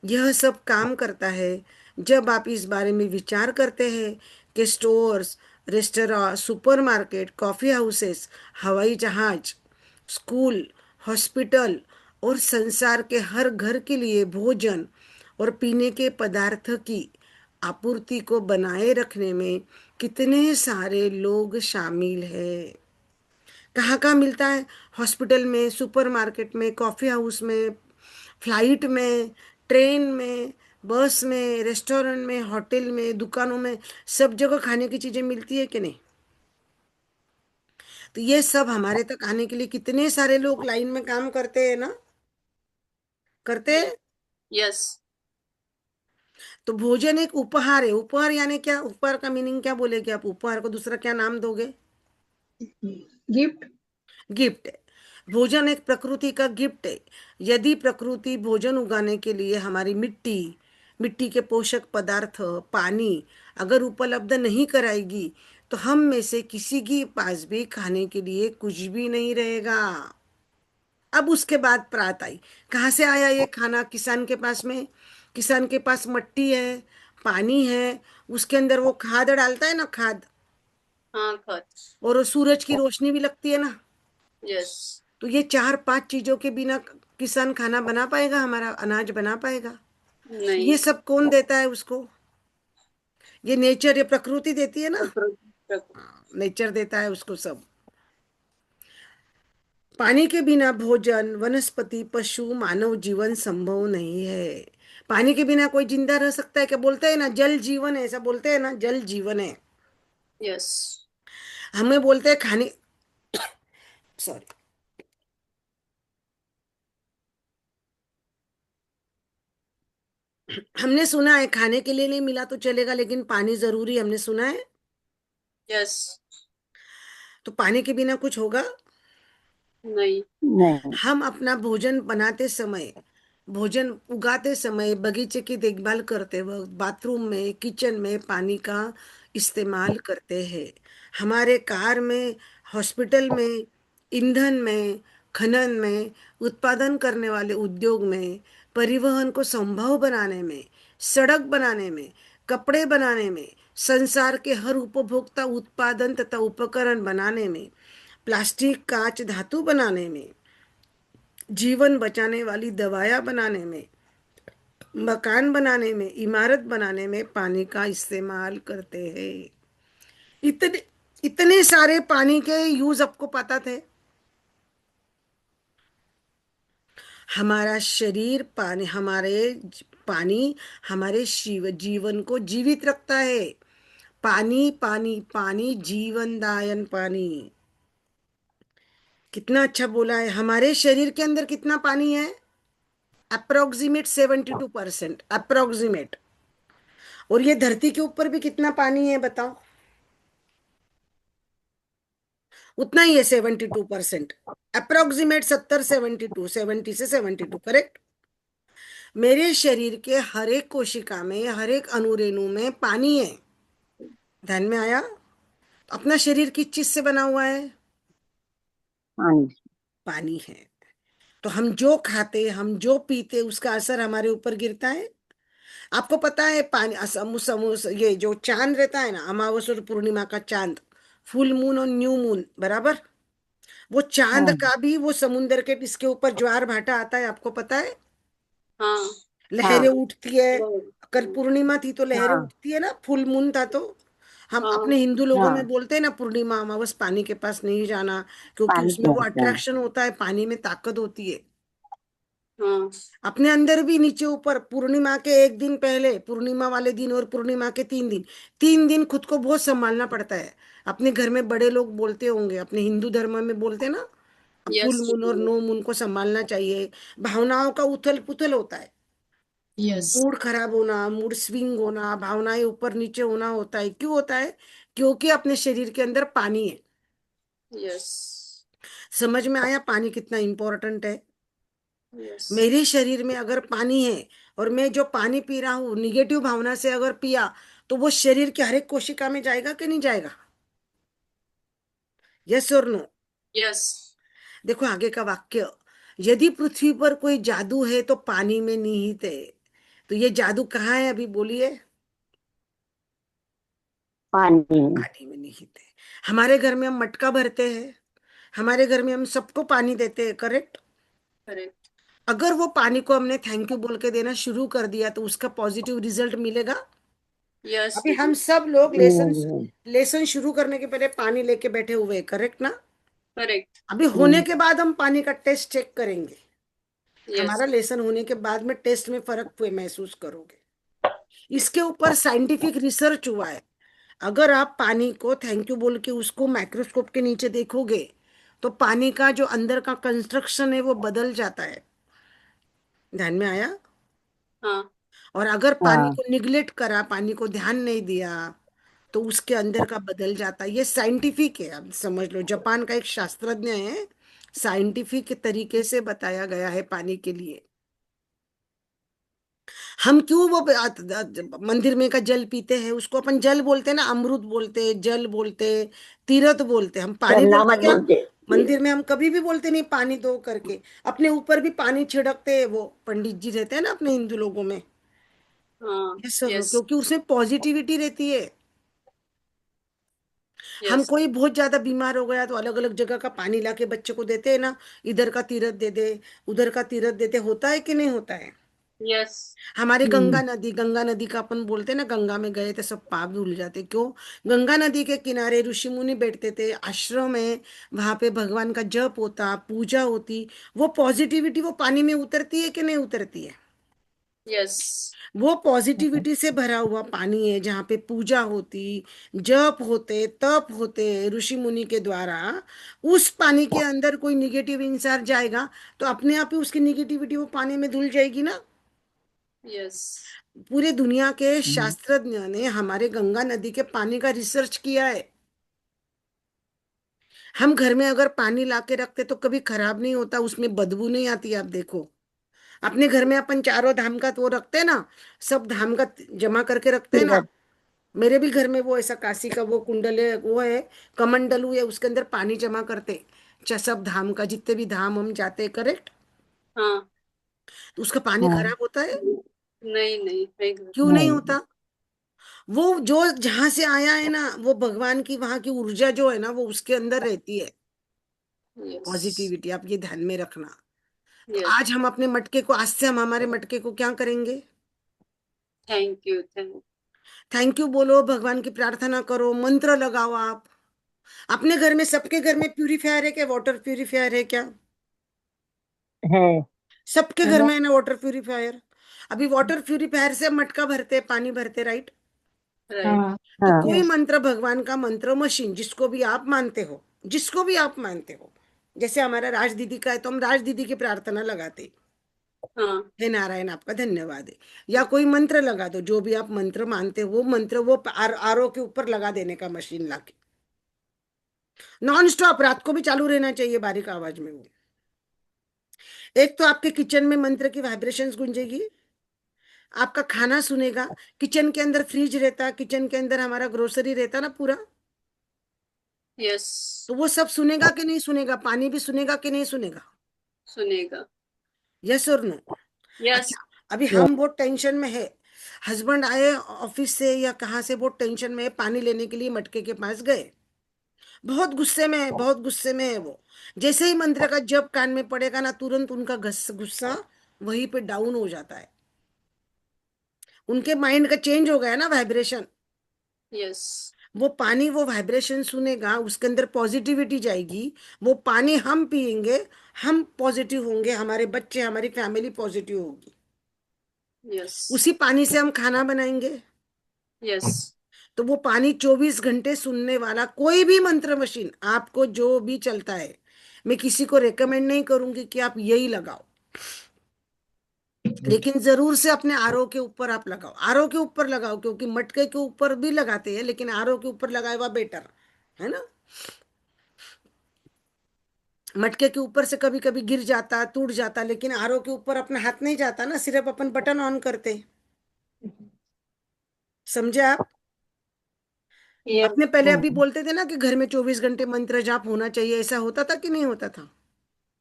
यह सब काम करता है जब आप इस बारे में विचार करते हैं कि stores, restaurant, supermarket, coffee houses, हवाई जहाज, स्कूल, हॉस्पिटल और संसार के हर घर के लिए भोजन और पीने के पदार्थ की आपूर्ति को बनाए रखने में कितने सारे लोग शामिल हैं। कहाँ कहाँ मिलता है? हॉस्पिटल में, सुपरमार्केट में, कॉफी हाउस में, फ्लाइट में, ट्रेन में, बस में, रेस्टोरेंट में, होटल में, दुकानों में, सब जगह खाने की चीजें मिलती है कि नहीं? तो ये सब हमारे तक आने के लिए कितने सारे लोग लाइन में काम करते हैं ना, करते हैं। यस। तो भोजन एक उपहार है। उपहार यानी क्या? उपहार का मीनिंग क्या बोलेगे आप? उपहार को दूसरा क्या नाम दोगे? गिफ्ट। गिफ्ट है। भोजन एक प्रकृति का गिफ्ट है। यदि प्रकृति भोजन उगाने के लिए हमारी मिट्टी, मिट्टी के पोषक पदार्थ, पानी अगर उपलब्ध नहीं कराएगी, तो हम में से किसी के पास भी खाने के लिए कुछ भी नहीं रहेगा। अब उसके बाद प्रात आई। कहाँ से आया ये खाना? किसान के पास में। किसान के पास मट्टी है, पानी है, उसके अंदर वो खाद डालता है ना, खाद, हाँ, खत। और वो सूरज की रोशनी भी लगती है ना। यस। तो ये चार पांच चीजों के बिना किसान खाना बना पाएगा? हमारा अनाज बना पाएगा? नहीं। ये सब कौन देता है उसको? ये नेचर, ये प्रकृति देती है ना। नेचर देता है उसको सब। पानी के बिना भोजन, वनस्पति, पशु, मानव जीवन संभव नहीं है। पानी के बिना कोई जिंदा रह सकता है क्या? बोलते हैं ना जल जीवन है, ऐसा बोलते हैं ना, जल जीवन है। यस। हमें बोलते हैं खाने, सॉरी, हमने सुना है खाने के लिए नहीं मिला तो चलेगा, लेकिन पानी जरूरी, हमने सुना है। यस। तो पानी के बिना कुछ होगा? नहीं। नहीं। हम अपना भोजन बनाते समय, भोजन उगाते समय, बगीचे की देखभाल करते वक्त, बाथरूम में, किचन में पानी का इस्तेमाल करते हैं। हमारे कार में, हॉस्पिटल में, ईंधन में, खनन में, उत्पादन करने वाले उद्योग में, परिवहन को संभव बनाने में, सड़क बनाने में, कपड़े बनाने में, संसार के हर उपभोक्ता उत्पादन तथा उपकरण बनाने में, प्लास्टिक, कांच, धातु बनाने में, जीवन बचाने वाली दवाएं बनाने में, मकान बनाने में, इमारत बनाने में पानी का इस्तेमाल करते हैं। इतने इतने सारे पानी के यूज आपको पता थे? हमारा शरीर पानी, पानी हमारे जीवन को जीवित रखता है। पानी पानी पानी, जीवनदायन पानी। कितना अच्छा बोला है। हमारे शरीर के अंदर कितना पानी है? Approximate 72%, approximate. और ये धरती के ऊपर भी कितना पानी है बताओ? उतना ही है, 72%। अप्रोक्सीमेट 70, 72, 70 से 72, करेक्ट। मेरे शरीर के हर एक कोशिका में, हर एक अणुरेणु में पानी है। ध्यान में आया? अपना शरीर किस चीज से बना हुआ है? पानी। पानी है। तो हम जो खाते, हम जो पीते, उसका असर हमारे ऊपर गिरता है। आपको पता है पानी ये जो चांद रहता है ना, अमावस और पूर्णिमा का चांद, फुल मून और न्यू मून बराबर, वो चांद हाँ का भी वो समुंदर के इसके ऊपर ज्वार भाटा आता है, आपको पता है? हाँ लहरें हाँ उठती है। बहुत। कल पूर्णिमा थी तो लहरें हाँ उठती है ना, फुल मून था तो। हम हाँ अपने हिंदू लोगों में हाँ बोलते हैं ना, पूर्णिमा अमावस पानी के पास नहीं जाना, क्योंकि पानी उसमें के वो आस जाना। अट्रैक्शन होता है, पानी में ताकत होती है। हाँ अपने अंदर भी नीचे ऊपर, पूर्णिमा के एक दिन पहले, पूर्णिमा वाले दिन और पूर्णिमा के 3 दिन, 3 दिन खुद को बहुत संभालना पड़ता है। अपने घर में बड़े लोग बोलते होंगे, अपने हिंदू धर्म में बोलते ना, फुल यस मून और दीदी। नो मून को संभालना चाहिए। भावनाओं का उथल पुथल होता है, यस मूड खराब होना, मूड स्विंग होना, भावनाएं ऊपर नीचे होना होता है। क्यों होता है? क्योंकि अपने शरीर के अंदर पानी है। यस समझ में आया पानी कितना इंपॉर्टेंट है? यस मेरे शरीर में अगर पानी है, और मैं जो पानी पी रहा हूँ निगेटिव भावना से अगर पिया, तो वो शरीर के हर एक कोशिका में जाएगा कि नहीं जाएगा? यस और नो? यस। देखो आगे का वाक्य, यदि पृथ्वी पर कोई जादू है तो पानी में निहित है। तो ये जादू कहाँ है अभी बोलिए? पानी। पानी में निहित है। हमारे घर में हम मटका भरते हैं, हमारे घर में हम सबको पानी देते हैं, करेक्ट? करेक्ट। अगर वो पानी को हमने थैंक यू बोल के देना शुरू कर दिया तो उसका पॉजिटिव रिजल्ट मिलेगा। यस अभी हम दीदी। सब लोग लेसन हम्म लेसन शुरू करने के पहले पानी लेके बैठे हुए हैं, करेक्ट ना? करेक्ट। अभी होने हम्म के बाद हम पानी का टेस्ट चेक करेंगे। यस। हमारा लेसन होने के बाद में टेस्ट में फर्क हुए महसूस करोगे। इसके ऊपर साइंटिफिक रिसर्च हुआ है। अगर आप पानी को थैंक यू बोल के उसको माइक्रोस्कोप के नीचे देखोगे, तो पानी का जो अंदर का कंस्ट्रक्शन है वो बदल जाता है। ध्यान में आया? हाँ और अगर पानी हाँ को निग्लेक्ट करा, पानी को ध्यान नहीं दिया, तो उसके अंदर का बदल जाता है। ये साइंटिफिक है, आप समझ लो। जापान का एक शास्त्रज्ञ है, साइंटिफिक तरीके से बताया गया है पानी के लिए। हम क्यों वो मंदिर में का जल पीते हैं, उसको अपन जल बोलते हैं ना, अमृत बोलते हैं, जल बोलते हैं, तीर्थ बोलते हैं। हम पानी चलना बोलते मत क्या? बोलते। मंदिर में हम कभी भी बोलते नहीं पानी दो करके। अपने ऊपर भी पानी छिड़कते हैं, वो पंडित जी रहते हैं ना अपने हिंदू लोगों में। हाँ। यस सर, यस क्योंकि उसमें पॉजिटिविटी रहती है। हम यस। कोई बहुत ज्यादा बीमार हो गया तो अलग अलग जगह का पानी लाके बच्चे को देते हैं ना, इधर का तीर्थ दे दे, उधर का तीर्थ देते, होता है कि नहीं होता है? यस। हमारे हम्म गंगा नदी का अपन बोलते हैं ना, गंगा में गए थे सब पाप धुल जाते। क्यों? गंगा नदी के किनारे ऋषि मुनि बैठते थे, आश्रम है, वहां पे भगवान का जप होता, पूजा होती। वो पॉजिटिविटी वो पानी में उतरती है कि नहीं उतरती है? यस। वो पॉजिटिविटी से भरा हुआ पानी है, जहाँ पे पूजा होती, जप होते, तप होते ऋषि मुनि के द्वारा। उस पानी के अंदर कोई निगेटिव इंसान जाएगा तो अपने आप ही उसकी निगेटिविटी वो पानी में धुल जाएगी ना। यस। पूरे दुनिया के शास्त्रज्ञ ने हमारे गंगा नदी के पानी का रिसर्च किया है। हम घर में अगर पानी लाके रखते तो कभी खराब नहीं होता, उसमें बदबू नहीं आती। आप देखो अपने घर में अपन चारों धाम का तो वो रखते हैं ना, सब धाम का जमा करके रखते हैं ना। तीरथ। मेरे भी घर में वो ऐसा काशी का वो कुंडल है, वो है कमंडलू है, उसके अंदर पानी जमा करते। सब धाम का, जितने भी धाम हम जाते हैं, करेक्ट? हाँ। तो उसका पानी हाँ खराब होता है? नहीं नहीं नहीं। क्यों नहीं नहीं। होता? वो जो जहां से आया है ना, वो भगवान की वहां की ऊर्जा जो है ना, वो उसके अंदर रहती है, यस। पॉजिटिविटी। आप ये ध्यान में रखना। तो यस। आज हम अपने मटके को, आज से हम हमारे मटके को क्या करेंगे? Thank you. Thank. Thank you बोलो, भगवान की प्रार्थना करो, मंत्र लगाओ। आप अपने घर में, सबके घर में प्यूरीफायर है क्या? वाटर प्यूरीफायर है क्या? है। सबके है घर ना? में है ना वाटर प्यूरीफायर। अभी वाटर प्यूरीफायर से हम मटका भरते, पानी भरते, राइट? राइट। हाँ। तो हाँ कोई यस। मंत्र, भगवान का मंत्र, मशीन, जिसको भी आप मानते हो, जिसको भी आप मानते हो, जैसे हमारा राज दीदी का है तो हम राज दीदी की प्रार्थना लगाते, हाँ। हे नारायण आपका धन्यवाद है। या कोई मंत्र लगा दो, जो भी आप मंत्र मानते हो वो मंत्र, वो आरओ के ऊपर लगा देने का मशीन लाके, नॉन स्टॉप, रात को भी चालू रहना चाहिए बारीक आवाज में वो। एक तो आपके किचन में मंत्र की वाइब्रेशंस गूंजेगी, आपका खाना सुनेगा। किचन के अंदर फ्रिज रहता, किचन के अंदर हमारा ग्रोसरी रहता ना पूरा, यस। तो वो सब सुनेगा कि नहीं सुनेगा? पानी भी सुनेगा कि नहीं सुनेगा? सुनेगा। यस और नो? यस। अच्छा, अभी हम बहुत टेंशन में है, हस्बैंड आए ऑफिस से या कहाँ से, बहुत टेंशन में है, पानी लेने के लिए मटके के पास गए, बहुत गुस्से में है, बहुत गुस्से में है वो। जैसे ही मंत्र का जप कान में पड़ेगा ना, तुरंत उनका गुस्सा वहीं पे डाउन हो जाता है। उनके माइंड का चेंज हो गया ना वाइब्रेशन। यस। वो पानी, वो वाइब्रेशन सुनेगा, उसके अंदर पॉजिटिविटी जाएगी। वो पानी हम पिएंगे, हम पॉजिटिव होंगे, हमारे बच्चे, हमारी फैमिली पॉजिटिव होगी। यस। उसी पानी से हम खाना बनाएंगे। यस। तो वो पानी 24 घंटे सुनने वाला कोई भी मंत्र मशीन आपको जो भी चलता है, मैं किसी को रेकमेंड नहीं करूंगी कि आप यही लगाओ, लेकिन जरूर से अपने आरओ के ऊपर आप लगाओ, आरओ के ऊपर लगाओ, क्योंकि मटके के ऊपर भी लगाते हैं, लेकिन आरओ के ऊपर लगाए हुआ बेटर है ना। मटके के ऊपर से कभी कभी गिर जाता, टूट जाता, लेकिन आरओ के ऊपर अपना हाथ नहीं जाता ना, सिर्फ अपन बटन ऑन करते। समझे आप? यस। अपने पहले अभी बोलते थे ना कि घर में 24 घंटे मंत्र जाप होना चाहिए, ऐसा होता था कि नहीं होता था?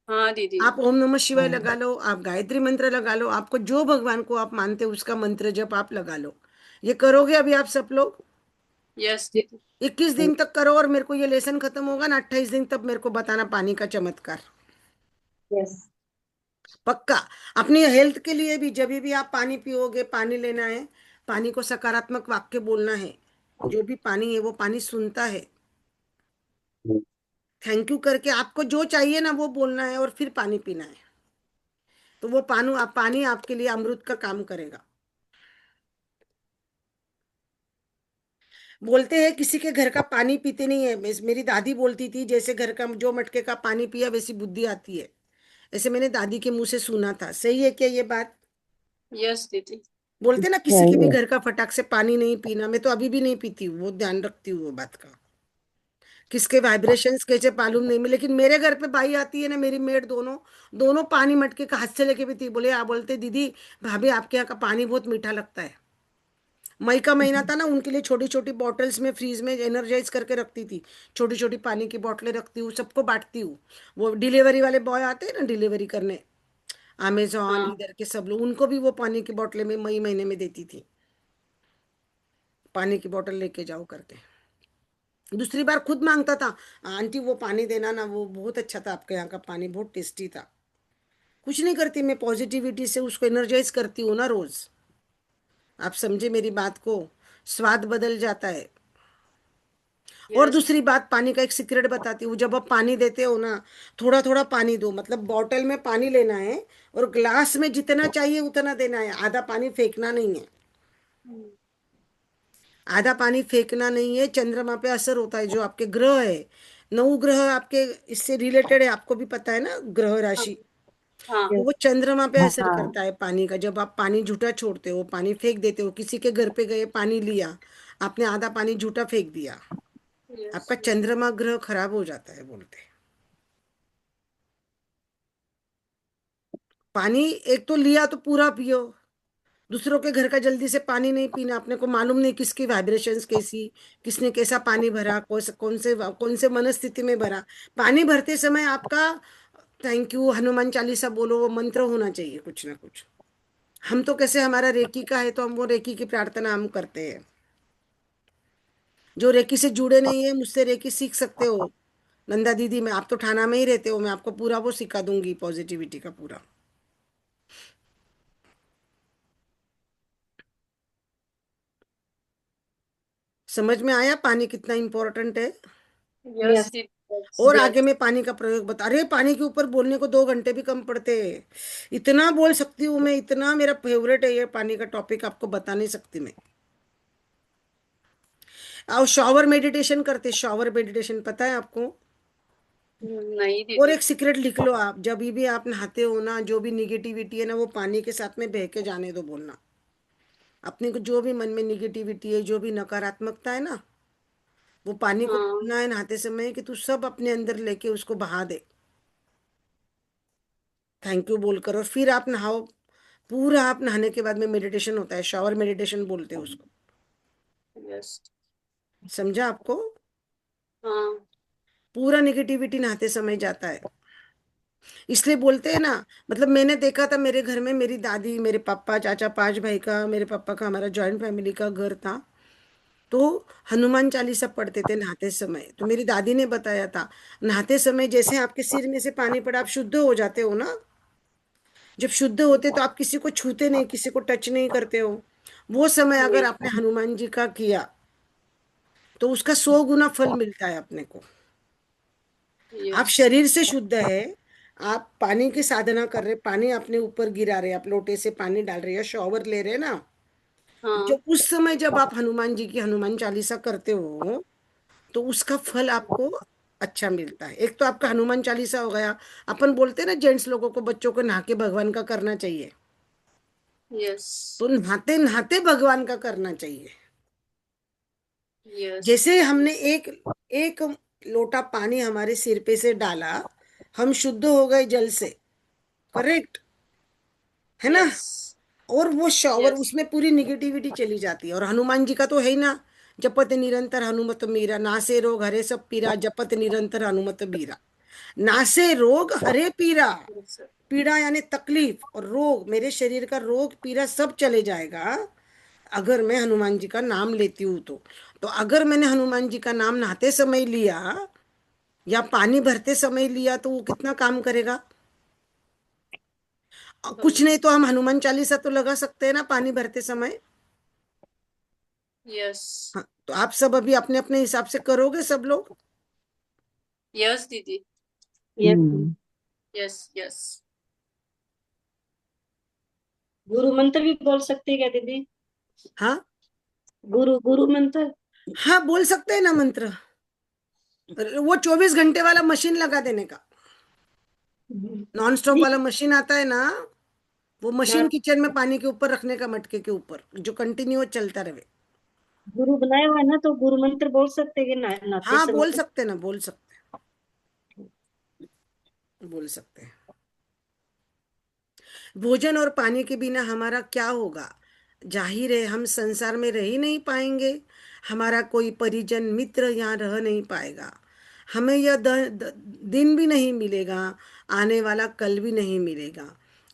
हाँ दीदी। आप ओम नमः शिवाय लगा लो, आप गायत्री मंत्र लगा लो, आपको जो भगवान को आप मानते हो उसका मंत्र जप आप लगा लो। ये करोगे अभी आप सब लोग? यस दीदी। 21 दिन तक करो, और मेरे को ये लेसन खत्म होगा ना 28 दिन, तब मेरे को बताना पानी का चमत्कार। यस। पक्का। अपनी हेल्थ के लिए भी, जब भी आप पानी पियोगे, पानी लेना है, पानी को सकारात्मक वाक्य बोलना है। जो भी पानी है वो पानी सुनता है। थैंक यू करके आपको जो चाहिए ना वो बोलना है, और फिर पानी पीना है। तो वो पानी आपके लिए अमृत का काम करेगा। बोलते हैं किसी के घर का पानी पीते नहीं है। मेरी दादी बोलती थी, जैसे घर का जो मटके का पानी पिया वैसी बुद्धि आती है। ऐसे मैंने दादी के मुंह से सुना था। सही है क्या ये बात? यस दीदी। बोलते ना किसी के भी घर का फटाक से पानी नहीं पीना। मैं तो अभी भी नहीं पीती हूँ, वो ध्यान रखती हूँ वो बात का। किसके वाइब्रेशंस कैसे मालूम नहीं, लेकिन मेरे घर पे बाई आती है ना, मेरी मेड, दोनों दोनों पानी मटके का हाथ से लेके पीती। बोले आप बोलते दीदी, भाभी आपके यहाँ का पानी बहुत मीठा लगता है। मई का महीना था ना, उनके लिए छोटी छोटी बॉटल्स में फ्रीज में एनर्जाइज करके रखती थी। छोटी छोटी पानी की बोतलें रखती हूँ, सबको बांटती हूँ। वो डिलीवरी वाले बॉय आते हैं ना डिलीवरी करने, अमेजोन हाँ। इधर के सब लोग, उनको भी वो पानी की बोतलें में मई महीने में देती थी। पानी की बोतल लेके जाओ करके। दूसरी बार खुद मांगता था, आंटी वो पानी देना ना, वो बहुत अच्छा था, आपके यहाँ का पानी बहुत टेस्टी था। कुछ नहीं करती मैं, पॉजिटिविटी से उसको एनर्जाइज करती हूँ ना रोज। आप समझे मेरी बात को? स्वाद बदल जाता है। और यस। दूसरी बात, पानी का एक सीक्रेट बताती हूँ। जब आप पानी देते हो ना, थोड़ा थोड़ा पानी दो, मतलब बॉटल में पानी लेना है और ग्लास में जितना चाहिए उतना देना है। आधा पानी फेंकना नहीं है, आधा पानी फेंकना नहीं है। चंद्रमा पे असर होता है, जो आपके ग्रह है, 9 ग्रह आपके इससे रिलेटेड है, आपको भी पता है ना ग्रह हाँ। राशि। हाँ। तो वो चंद्रमा पे असर करता है पानी का। जब आप पानी झूठा छोड़ते हो, पानी फेंक देते हो, किसी के घर पे गए पानी लिया, आपने आधा पानी झूठा फेंक दिया, यस। आपका चंद्रमा ग्रह खराब हो जाता है बोलते हैं। पानी एक तो लिया तो पूरा पियो। दूसरों के घर का जल्दी से पानी नहीं पीना, अपने को मालूम नहीं किसकी वाइब्रेशंस कैसी, किसने कैसा पानी भरा, कौन से मनस्थिति में भरा। पानी भरते समय आपका थैंक यू, हनुमान चालीसा बोलो, वो मंत्र होना चाहिए कुछ ना कुछ। हम तो कैसे, हमारा रेकी का है तो हम वो रेकी की प्रार्थना हम करते हैं। जो रेकी से जुड़े नहीं है, मुझसे रेकी सीख सकते हो। नंदा दीदी, मैं, आप तो ठाणा में ही रहते हो, मैं आपको पूरा वो सिखा दूंगी, पॉजिटिविटी का पूरा। समझ में आया पानी कितना इंपॉर्टेंट है? यस दीदी। और यस। आगे मैं पानी का प्रयोग बता, अरे पानी के ऊपर बोलने को 2 घंटे भी कम पड़ते हैं। इतना बोल सकती हूँ मैं, इतना मेरा फेवरेट है ये पानी का टॉपिक, आपको बता नहीं सकती मैं। और शॉवर मेडिटेशन करते, शॉवर मेडिटेशन पता है आपको? नहीं और दीदी। एक सीक्रेट लिख लो आप, जब भी आप नहाते हो ना, जो भी निगेटिविटी है ना, वो पानी के साथ में बह के जाने दो बोलना। अपने को जो भी मन में निगेटिविटी है, जो भी नकारात्मकता है ना, वो पानी को हाँ। बोलना है नहाते समय कि तू सब अपने अंदर लेके उसको बहा दे। थैंक यू बोलकर, और फिर आप नहाओ। पूरा आप नहाने के बाद में मेडिटेशन होता है, शावर मेडिटेशन बोलते हैं उसको। यस। समझा आपको? हाँ। पूरा निगेटिविटी नहाते समय जाता है। इसलिए बोलते हैं ना, मतलब मैंने देखा था मेरे घर में, मेरी दादी, मेरे पापा, चाचा, 5 भाई का, मेरे पापा का, हमारा जॉइंट फैमिली का घर था। तो हनुमान चालीसा पढ़ते थे नहाते समय। तो मेरी दादी ने बताया था, नहाते समय जैसे आपके सिर में से पानी पड़ा, आप शुद्ध हो जाते हो ना। जब शुद्ध होते तो आप किसी को छूते नहीं, किसी को टच नहीं करते हो। वो समय अगर आपने हनुमान जी का किया तो उसका 100 गुना फल मिलता है अपने को। आप यस। शरीर से शुद्ध है, आप पानी की साधना कर रहे, पानी अपने ऊपर गिरा रहे, आप लोटे से पानी डाल रहे या शॉवर ले रहे ना, हाँ। जो उस समय जब आप हनुमान जी की हनुमान चालीसा करते हो तो उसका फल आपको अच्छा मिलता है। एक तो आपका हनुमान चालीसा हो गया। अपन बोलते हैं ना जेंट्स लोगों को, बच्चों को नहा के भगवान का करना चाहिए, यस। तो नहाते नहाते भगवान का करना चाहिए। यस। जैसे हमने एक एक लोटा पानी हमारे सिर पे से डाला, हम शुद्ध हो गए जल से, करेक्ट है ना। यस। और वो शॉवर, यस। उसमें पूरी निगेटिविटी चली जाती है। और हनुमान जी का तो है ही ना, जपत निरंतर हनुमत मीरा, नासे रोग हरे सब पीरा, जपत निरंतर हनुमत बीरा। नासे रोग हरे पीरा, पीड़ा यानी तकलीफ और रोग, मेरे शरीर का रोग पीड़ा सब चले जाएगा अगर मैं हनुमान जी का नाम लेती हूँ तो अगर मैंने हनुमान जी का नाम नहाते समय लिया या पानी भरते समय लिया तो वो कितना काम करेगा। कुछ नहीं तो हम हनुमान चालीसा तो लगा सकते हैं ना पानी भरते समय। यस। हाँ, तो आप सब अभी अपने अपने हिसाब से करोगे सब लोग। यस दीदी। यस। यस। यस। गुरु मंत्र भी बोल सकते हैं क्या दीदी? हाँ गुरु गुरु मंत्र। हाँ, बोल सकते हैं ना मंत्र। वो 24 घंटे वाला मशीन लगा देने का, नॉन स्टॉप नहीं। वाला मशीन आता है ना, वो हाँ, मशीन किचन में पानी के ऊपर रखने का, मटके के ऊपर, जो कंटिन्यू चलता रहे। गुरु बनाया हुआ है ना, तो गुरु मंत्र बोल सकते हैं कि नहाते हाँ बोल समय? सकते हैं ना, बोल सकते हैं। भोजन और पानी के बिना हमारा क्या होगा। जाहिर है हम संसार में रह ही नहीं पाएंगे, हमारा कोई परिजन मित्र यहाँ रह नहीं पाएगा, हमें यह दिन भी नहीं मिलेगा, आने वाला कल भी नहीं मिलेगा।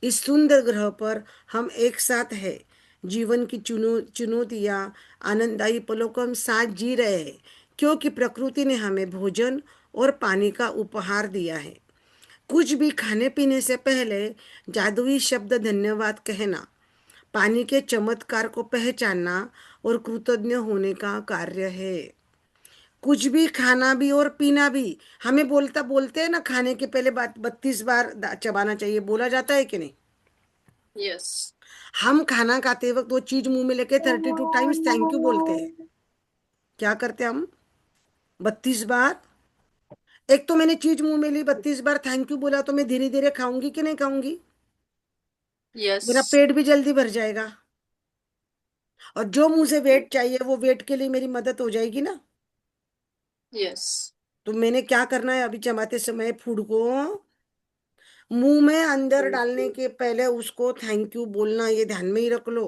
इस सुंदर ग्रह पर हम एक साथ हैं, जीवन की चुनौतियाँ, आनंददायी पलों को हम साथ जी रहे हैं, क्योंकि प्रकृति ने हमें भोजन और पानी का उपहार दिया है। कुछ भी खाने पीने से पहले जादुई शब्द धन्यवाद कहना, पानी के चमत्कार को पहचानना और कृतज्ञ होने का कार्य है। कुछ भी खाना भी और पीना भी, हमें बोलते हैं ना, खाने के पहले बात 32 बार चबाना चाहिए, बोला जाता है कि नहीं। यस। हम खाना खाते वक्त वो चीज मुंह में लेके 32 टाइम्स थैंक यू बोलते हैं। क्या करते हैं हम 32 बार। एक तो मैंने चीज मुंह में ली, 32 बार थैंक यू बोला, तो मैं धीरे धीरे खाऊंगी कि नहीं खाऊंगी, यस। मेरा पेट भी जल्दी भर जाएगा। और जो मुझे वेट चाहिए वो वेट के लिए मेरी मदद हो जाएगी ना। यस। तो मैंने क्या करना है, अभी चबाते समय फूड को मुंह में अंदर डालने के पहले उसको थैंक यू बोलना, ये ध्यान में ही रख लो।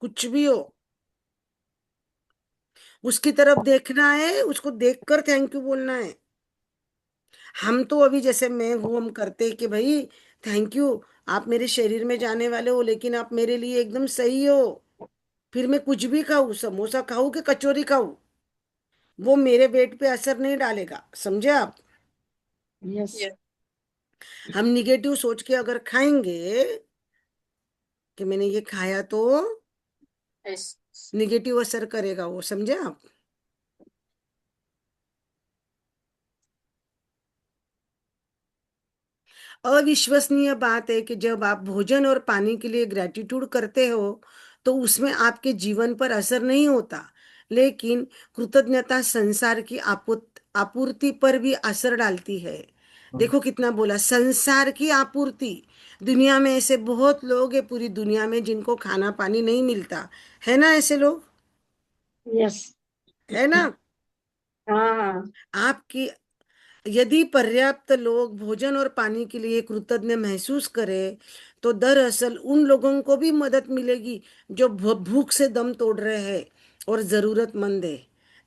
कुछ भी हो उसकी तरफ देखना है, उसको देखकर थैंक यू बोलना है। हम तो अभी जैसे मैं हूं, हम करते हैं कि भाई थैंक यू, आप मेरे शरीर में जाने वाले हो लेकिन आप मेरे लिए एकदम सही हो। फिर मैं कुछ भी खाऊं, समोसा खाऊं कि कचौरी खाऊं, वो मेरे वेट पे असर नहीं डालेगा, समझे आप। यस। यस। हम निगेटिव सोच के अगर खाएंगे कि मैंने ये खाया तो यस। निगेटिव असर करेगा वो, समझे आप। अविश्वसनीय बात है कि जब आप भोजन और पानी के लिए ग्रेटिट्यूड करते हो तो उसमें आपके जीवन पर असर नहीं होता, लेकिन कृतज्ञता संसार की आपूर्ति पर भी असर डालती है। देखो कितना बोला, संसार की आपूर्ति। दुनिया में ऐसे बहुत लोग हैं पूरी दुनिया में जिनको खाना पानी नहीं मिलता, है ना, ऐसे लोग, यस। है ना। हाँ हाँ। आपकी यदि पर्याप्त लोग भोजन और पानी के लिए कृतज्ञ महसूस करें तो दरअसल उन लोगों को भी मदद मिलेगी जो भूख से दम तोड़ रहे हैं और जरूरतमंद है।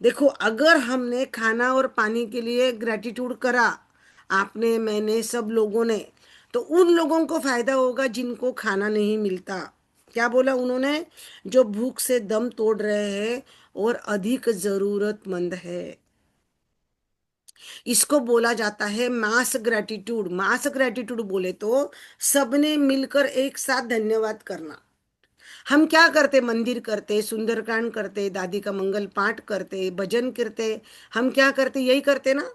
देखो अगर हमने खाना और पानी के लिए ग्रेटिट्यूड करा, आपने, मैंने, सब लोगों ने, तो उन लोगों को फायदा होगा जिनको खाना नहीं मिलता। क्या बोला उन्होंने? जो भूख से दम तोड़ रहे हैं और अधिक जरूरतमंद है। इसको बोला जाता है मास ग्रेटिट्यूड। मास ग्रेटिट्यूड बोले तो सबने मिलकर एक साथ धन्यवाद करना। हम क्या करते? मंदिर करते, सुंदरकांड करते, दादी का मंगल पाठ करते, भजन करते, हम क्या करते? यही करते ना।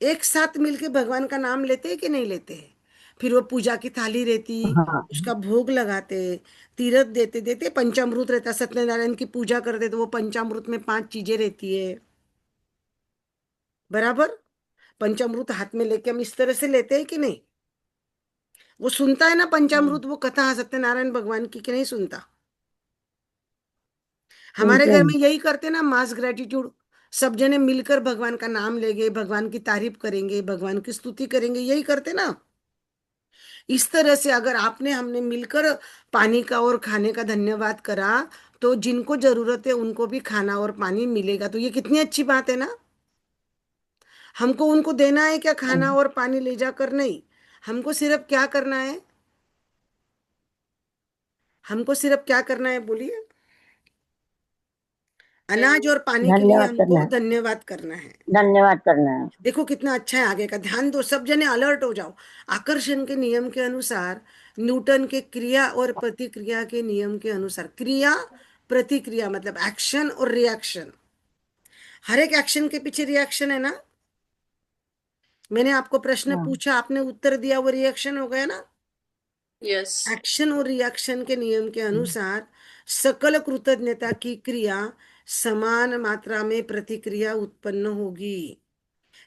एक साथ मिलके भगवान का नाम लेते हैं कि नहीं लेते हैं? फिर वो पूजा की थाली रहती, हाँ। उसका भोग लगाते, तीरथ देते देते, पंचामृत रहता, सत्यनारायण की पूजा करते तो वो पंचामृत में 5 चीजें रहती है, बराबर। पंचामृत हाथ में लेके हम इस तरह से लेते हैं कि नहीं? वो सुनता है ना पंचामृत, वो कथा सत्यनारायण भगवान की, कि नहीं सुनता? हमारे सुनते घर हैं। में यही करते ना, मास ग्रेटिट्यूड। सब जने मिलकर भगवान का नाम लेंगे, भगवान की तारीफ करेंगे, भगवान की स्तुति करेंगे, यही करते ना। इस तरह से अगर आपने, हमने मिलकर पानी का और खाने का धन्यवाद करा, तो जिनको जरूरत है उनको भी खाना और पानी मिलेगा। तो ये कितनी अच्छी बात है ना। हमको उनको देना है क्या? खाना और पानी ले जाकर नहीं। हमको सिर्फ क्या करना है? हमको सिर्फ क्या करना है बोलिए? अनाज और पानी के लिए धन्यवाद करना हमको है। धन्यवाद करना है। धन्यवाद करना है। देखो कितना अच्छा है। आगे का ध्यान दो, सब जने अलर्ट हो जाओ। आकर्षण के नियम के अनुसार, न्यूटन के क्रिया और प्रतिक्रिया के नियम के अनुसार, क्रिया प्रतिक्रिया मतलब एक्शन और रिएक्शन, हर एक एक्शन के पीछे रिएक्शन है ना। मैंने आपको प्रश्न हाँ। पूछा, आपने उत्तर दिया, वो रिएक्शन हो गया ना। Yes. एक्शन और रिएक्शन के नियम के अनुसार सकल कृतज्ञता की क्रिया समान मात्रा में प्रतिक्रिया उत्पन्न होगी।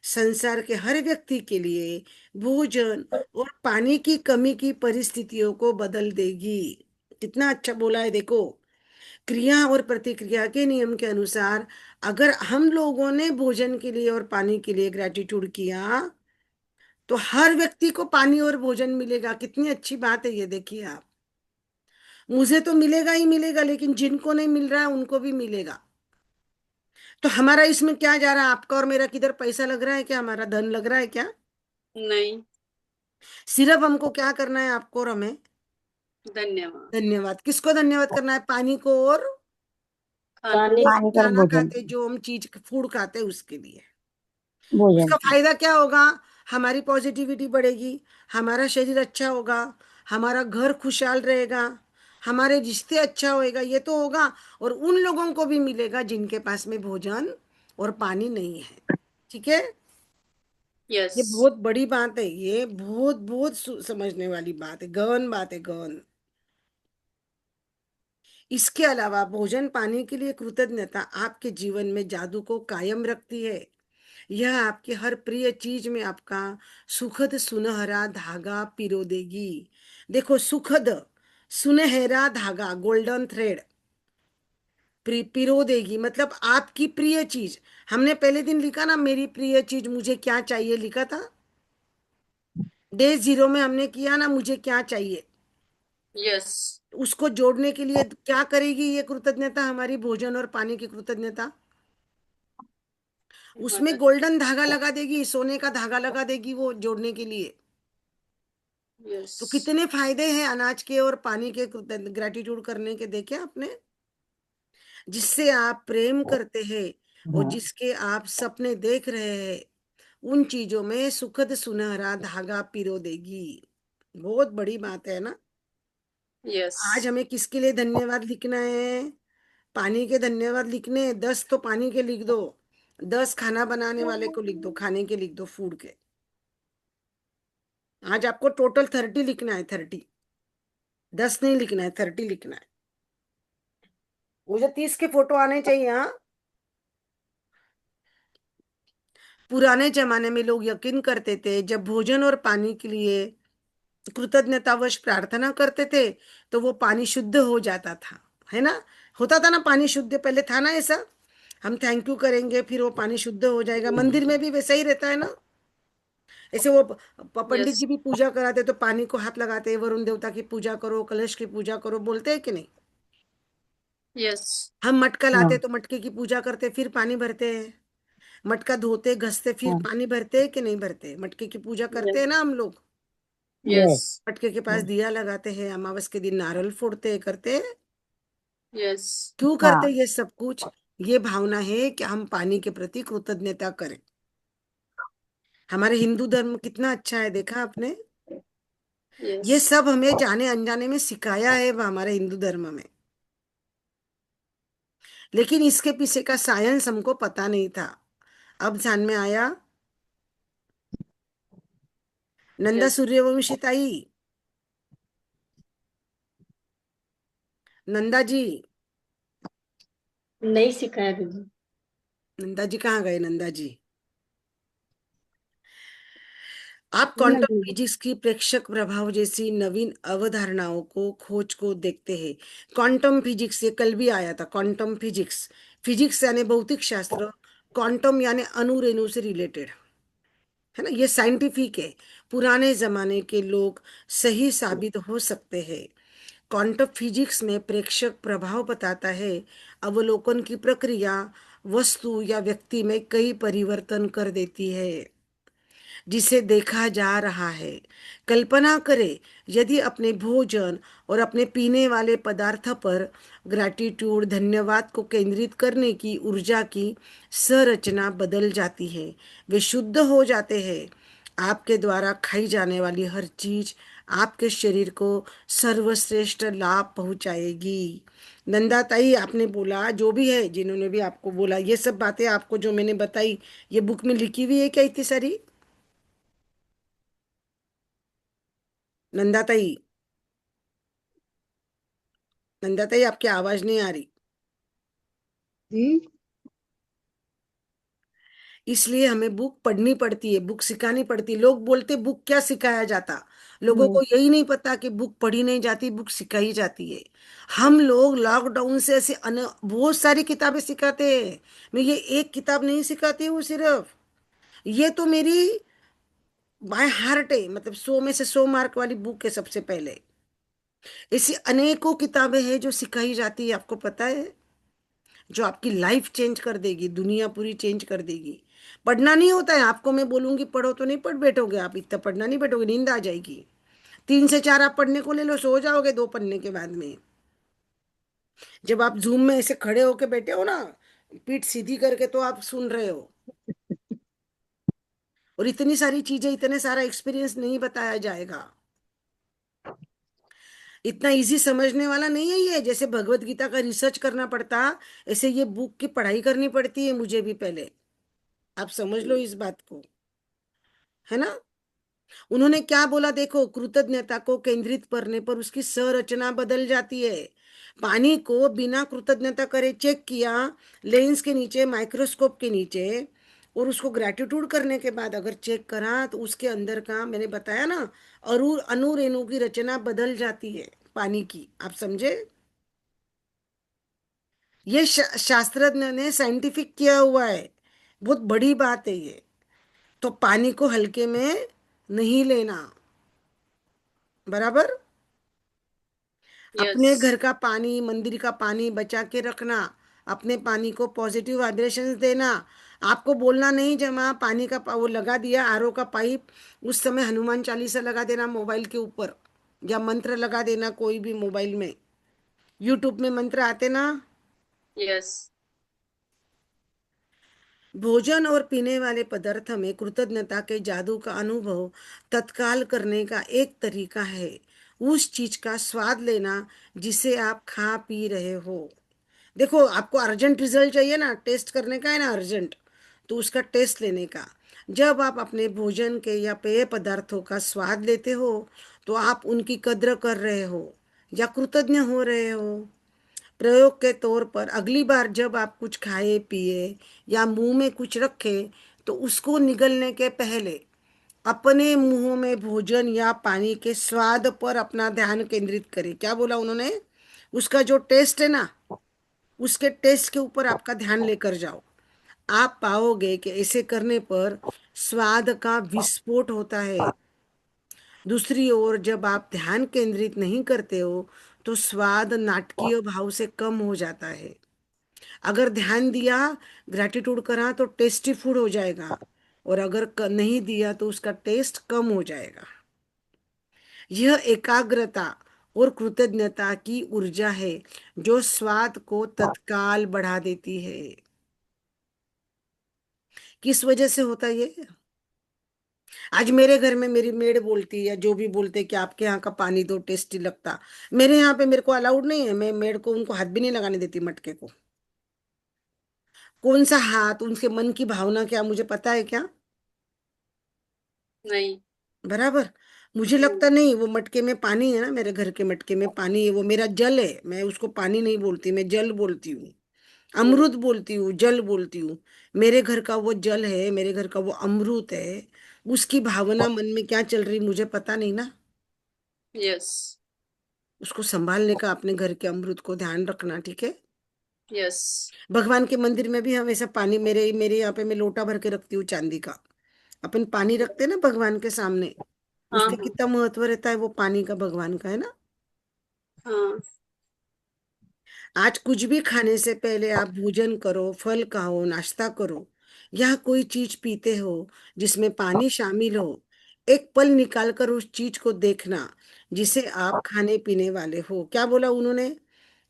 संसार के हर व्यक्ति के लिए भोजन और पानी की कमी की परिस्थितियों को बदल देगी। कितना अच्छा बोला है देखो। क्रिया और प्रतिक्रिया के नियम के अनुसार अगर हम लोगों ने भोजन के लिए और पानी के लिए ग्रेटिट्यूड किया, तो हर व्यक्ति को पानी और भोजन मिलेगा। कितनी अच्छी बात है ये, देखिए आप। मुझे तो मिलेगा ही मिलेगा, लेकिन जिनको नहीं मिल रहा है उनको भी मिलेगा। तो हमारा इसमें क्या जा रहा है? आपका और मेरा किधर पैसा लग रहा है क्या? हमारा धन लग रहा है क्या? नहीं। सिर्फ हमको क्या करना है, आपको और हमें? धन्यवाद। धन्यवाद। किसको धन्यवाद करना है? पानी को और खाना। पानी। जो हम पानी कर खाना भोजन। खाते, जो हम चीज फूड खाते हैं, उसके लिए। भोजन। उसका फायदा क्या होगा? हमारी पॉजिटिविटी बढ़ेगी, हमारा शरीर अच्छा होगा, हमारा घर खुशहाल रहेगा, हमारे रिश्ते अच्छा होएगा, ये तो होगा। और उन लोगों को भी मिलेगा जिनके पास में भोजन और पानी नहीं है। ठीक है। ये Yes. बहुत बड़ी बात है, ये बहुत बहुत समझने वाली बात है, गहन बात है, गहन। इसके अलावा भोजन पानी के लिए कृतज्ञता आपके जीवन में जादू को कायम रखती है। यह आपकी हर प्रिय चीज में आपका सुखद सुनहरा धागा पिरो देगी। देखो, सुखद सुनहरा धागा, गोल्डन थ्रेड पिरो देगी, मतलब आपकी प्रिय चीज। हमने पहले दिन लिखा ना, मेरी प्रिय चीज मुझे क्या चाहिए, लिखा था। डे 0 में हमने किया ना, मुझे क्या चाहिए। Yes. उसको जोड़ने के लिए क्या करेगी ये कृतज्ञता, हमारी भोजन और पानी की कृतज्ञता? उसमें मदद। गोल्डन धागा लगा देगी, सोने का धागा लगा देगी वो जोड़ने के लिए। तो Yes. कितने फायदे हैं अनाज के और पानी के ग्रेटिट्यूड करने के, देखे आपने। जिससे आप प्रेम करते हैं और हाँ। जिसके आप सपने देख रहे हैं, उन चीजों में सुखद सुनहरा धागा पिरो देगी। बहुत बड़ी बात है ना। आज Yes. हमें किसके लिए धन्यवाद लिखना है? पानी के धन्यवाद लिखने हैं। 10 तो पानी के लिख दो, 10 खाना बनाने वाले को लिख दो, खाने के लिख दो, फूड के। आज आपको टोटल 30 लिखना है, 30। 10 नहीं लिखना है, 30 लिखना है। मुझे 30 के फोटो आने चाहिए। हाँ, पुराने जमाने में लोग यकीन करते थे, जब भोजन और पानी के लिए कृतज्ञतावश प्रार्थना करते थे तो वो पानी शुद्ध हो जाता था, है ना। होता था ना पानी शुद्ध, पहले था ना ऐसा। हम थैंक यू करेंगे, फिर वो पानी शुद्ध हो जाएगा। मंदिर में भी वैसा ही रहता है ना। ऐसे वो पंडित Yes. जी भी पूजा कराते तो पानी को हाथ लगाते, वरुण देवता की पूजा करो, कलश की पूजा करो, बोलते हैं कि नहीं? Yes. हम मटका लाते हाँ। तो मटके की पूजा करते, फिर पानी भरते हैं। मटका धोते घसते फिर हाँ, पानी भरते हैं कि नहीं भरते? मटके की पूजा करते हैं Yes. ना हम लोग। Yes. मटके के पास हाँ, दिया लगाते हैं, अमावस के दिन नारियल फोड़ते हैं, करते हैं। Yes. क्यों हाँ, करते हैं ये सब कुछ? ये भावना है कि हम पानी के प्रति कृतज्ञता करें। हमारे हिंदू धर्म कितना अच्छा है, देखा आपने? ये Yes. सब हमें जाने अनजाने में सिखाया है हमारे हिंदू धर्म में, लेकिन इसके पीछे का साइंस हमको पता नहीं था। अब ध्यान में आया। नंदा Yes. सूर्यवंशी ताई, नंदा जी, नहीं सिखाया दीदी। नंदा जी कहाँ गए? नंदा जी, आप है ना क्वांटम दीदी? फिजिक्स की प्रेक्षक प्रभाव जैसी नवीन अवधारणाओं को खोज को देखते हैं। क्वांटम फिजिक्स, ये कल भी आया था। क्वांटम फिजिक्स, फिजिक्स यानी भौतिक शास्त्र, क्वांटम यानी अणु रेणु से रिलेटेड है ना, ये साइंटिफिक है। पुराने जमाने के लोग सही साबित हो सकते हैं। क्वांटम फिजिक्स में प्रेक्षक प्रभाव बताता है अवलोकन की प्रक्रिया वस्तु या व्यक्ति में कई परिवर्तन कर देती है जिसे देखा जा रहा है। कल्पना करें यदि अपने भोजन और अपने पीने वाले पदार्थ पर ग्रैटिट्यूड, धन्यवाद को केंद्रित करने की ऊर्जा की संरचना बदल जाती है, वे शुद्ध हो जाते हैं। आपके द्वारा खाई जाने वाली हर चीज आपके शरीर को सर्वश्रेष्ठ लाभ पहुंचाएगी। नंदा ताई, आपने बोला जो भी है, जिन्होंने भी आपको बोला ये सब बातें, आपको जो मैंने बताई, ये बुक में लिखी हुई है क्या इतनी सारी? नंदा ताई, नंदा ताई, आपकी आवाज नहीं आ रही। जी। इसलिए हमें बुक पढ़नी पड़ती है, बुक सिखानी पड़ती है। लोग बोलते बुक क्या सिखाया जाता, लोगों हम्म। को यही नहीं पता कि बुक पढ़ी नहीं जाती, बुक सिखाई जाती है। हम लोग लॉकडाउन से ऐसे बहुत सारी किताबें सिखाते हैं। मैं ये एक किताब नहीं सिखाती हूँ सिर्फ, ये तो मेरी बाय हार्ट है, मतलब 100 में से 100 मार्क वाली बुक है सबसे पहले। ऐसी अनेकों किताबें हैं जो सिखाई जाती है, आपको पता है, जो आपकी लाइफ चेंज कर देगी, दुनिया पूरी चेंज कर देगी। पढ़ना नहीं होता है, आपको मैं बोलूंगी पढ़ो तो नहीं पढ़ बैठोगे आप, इतना पढ़ना नहीं बैठोगे, नींद आ जाएगी। 3 से 4 आप पढ़ने को ले लो, सो जाओगे 2 पढ़ने के बाद में। जब आप जूम में ऐसे खड़े होके बैठे हो ना, पीठ सीधी करके, तो आप सुन रहे हो। और इतनी सारी चीजें, इतने सारा एक्सपीरियंस नहीं बताया जाएगा। इतना इजी समझने वाला नहीं है ये। जैसे भगवत गीता का रिसर्च करना पड़ता, ऐसे ये बुक की पढ़ाई करनी पड़ती है मुझे भी पहले। आप समझ लो इस बात को, है ना। उन्होंने क्या बोला देखो, कृतज्ञता को केंद्रित करने पर उसकी संरचना बदल जाती है। पानी को बिना कृतज्ञता करे चेक किया, लेंस के नीचे, माइक्रोस्कोप के नीचे, और उसको ग्रेटिट्यूड करने के बाद अगर चेक करा तो उसके अंदर का, मैंने बताया ना, अणु रेणु की रचना बदल जाती है पानी की। आप समझे? ये शास्त्रज्ञ ने साइंटिफिक किया हुआ है, बहुत बड़ी बात है ये। तो पानी को हल्के में नहीं लेना, बराबर। अपने घर Yes. का पानी, मंदिर का पानी बचा के रखना, अपने पानी को पॉजिटिव वाइब्रेशंस देना। आपको बोलना नहीं, जब वहाँ पानी का वो लगा दिया आरओ का पाइप, उस समय हनुमान चालीसा लगा देना मोबाइल के ऊपर, या मंत्र लगा देना कोई भी मोबाइल में। यूट्यूब में मंत्र आते ना। Yes. भोजन और पीने वाले पदार्थ में कृतज्ञता के जादू का अनुभव तत्काल करने का एक तरीका है उस चीज का स्वाद लेना जिसे आप खा पी रहे हो। देखो, आपको अर्जेंट रिजल्ट चाहिए ना, टेस्ट करने का है ना अर्जेंट, तो उसका टेस्ट लेने का। जब आप अपने भोजन के या पेय पदार्थों का स्वाद लेते हो तो आप उनकी कद्र कर रहे हो या कृतज्ञ हो रहे हो। प्रयोग के तौर पर, अगली बार जब आप कुछ खाए पिए या मुंह में कुछ रखे, तो उसको निगलने के पहले अपने मुंह में भोजन या पानी के स्वाद पर अपना ध्यान केंद्रित करें। क्या बोला उन्होंने? उसका जो टेस्ट है ना, उसके टेस्ट के ऊपर आपका ध्यान लेकर जाओ। आप पाओगे कि ऐसे करने पर स्वाद का विस्फोट होता है। दूसरी ओर जब आप ध्यान केंद्रित नहीं करते हो तो स्वाद नाटकीय भाव से कम हो जाता है। अगर ध्यान दिया, ग्रैटिट्यूड करा तो टेस्टी फूड हो जाएगा, और अगर नहीं दिया तो उसका टेस्ट कम हो जाएगा। यह एकाग्रता और कृतज्ञता की ऊर्जा है जो स्वाद को तत्काल बढ़ा देती है। किस वजह से होता है ये? आज मेरे घर में मेरी मेड बोलती है, या जो भी बोलते हैं कि आपके यहाँ का पानी तो टेस्टी लगता, मेरे यहाँ पे मेरे को अलाउड नहीं है, मैं मेड को उनको हाथ भी नहीं लगाने देती मटके को। कौन सा हाथ, उनके मन की भावना क्या मुझे पता है क्या? नहीं। बराबर। मुझे लगता नहीं, वो मटके में पानी है ना, मेरे घर के मटके में पानी है, वो मेरा जल है, मैं उसको पानी नहीं बोलती, मैं जल बोलती हूँ, अमृत बोलती हूँ, जल बोलती हूँ। मेरे घर का वो जल है, मेरे घर का वो अमृत है। उसकी भावना मन में क्या चल रही मुझे पता नहीं ना। यस। उसको संभालने का, अपने घर के अमृत को ध्यान रखना, ठीक है। यस। भगवान के मंदिर में भी हम ऐसा पानी, मेरे मेरे यहाँ पे मैं लोटा भर के रखती हूँ चांदी का। अपन पानी रखते हैं ना भगवान के सामने, हाँ उसका हाँ कितना महत्व रहता है वो पानी का, भगवान का, है ना। हाँ। आज कुछ भी खाने से पहले आप भोजन करो, फल खाओ, नाश्ता करो, या कोई चीज पीते हो जिसमें पानी शामिल हो, एक पल निकाल कर उस चीज को देखना जिसे आप खाने पीने वाले हो। क्या बोला उन्होंने?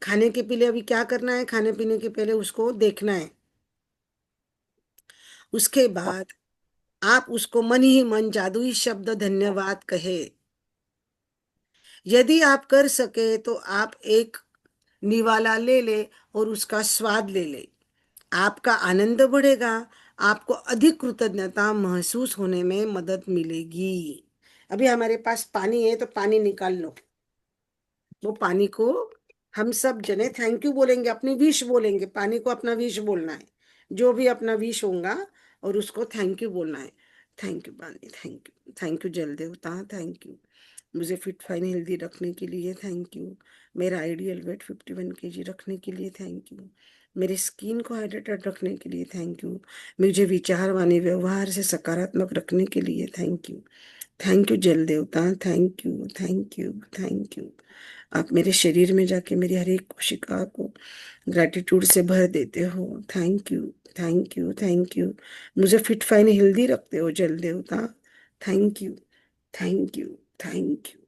खाने के पहले अभी क्या करना है? खाने पीने के पहले उसको देखना है। उसके बाद आप उसको मन ही मन जादुई शब्द धन्यवाद कहे। यदि आप कर सके तो आप एक निवाला ले ले और उसका स्वाद ले ले। आपका आनंद बढ़ेगा, आपको अधिक कृतज्ञता महसूस होने में मदद मिलेगी। अभी हमारे पास पानी है तो पानी निकाल लो, वो पानी को हम सब जने थैंक यू बोलेंगे, अपनी विश बोलेंगे, पानी को अपना विश बोलना है, जो भी अपना विश होगा, और उसको थैंक यू बोलना है। थैंक यू पानी, थैंक यू, थैंक यू जल देवता, थैंक यू मुझे फिट फाइन हेल्दी रखने के लिए, थैंक यू मेरा आइडियल वेट 51 kg रखने के लिए, थैंक यू मेरी स्किन को हाइड्रेटेड रखने के लिए, थैंक यू मुझे विचार वाले व्यवहार से सकारात्मक रखने के लिए, थैंक यू। थैंक यू जल देवता, thank you, thank you, thank you. आप मेरे शरीर में जाके मेरी हर एक कोशिका को ग्रैटिट्यूड से भर देते हो। Thank you, thank you, thank you मुझे फिट फाइन हेल्दी रखते हो जल देवता। Thank you, thank you, thank you.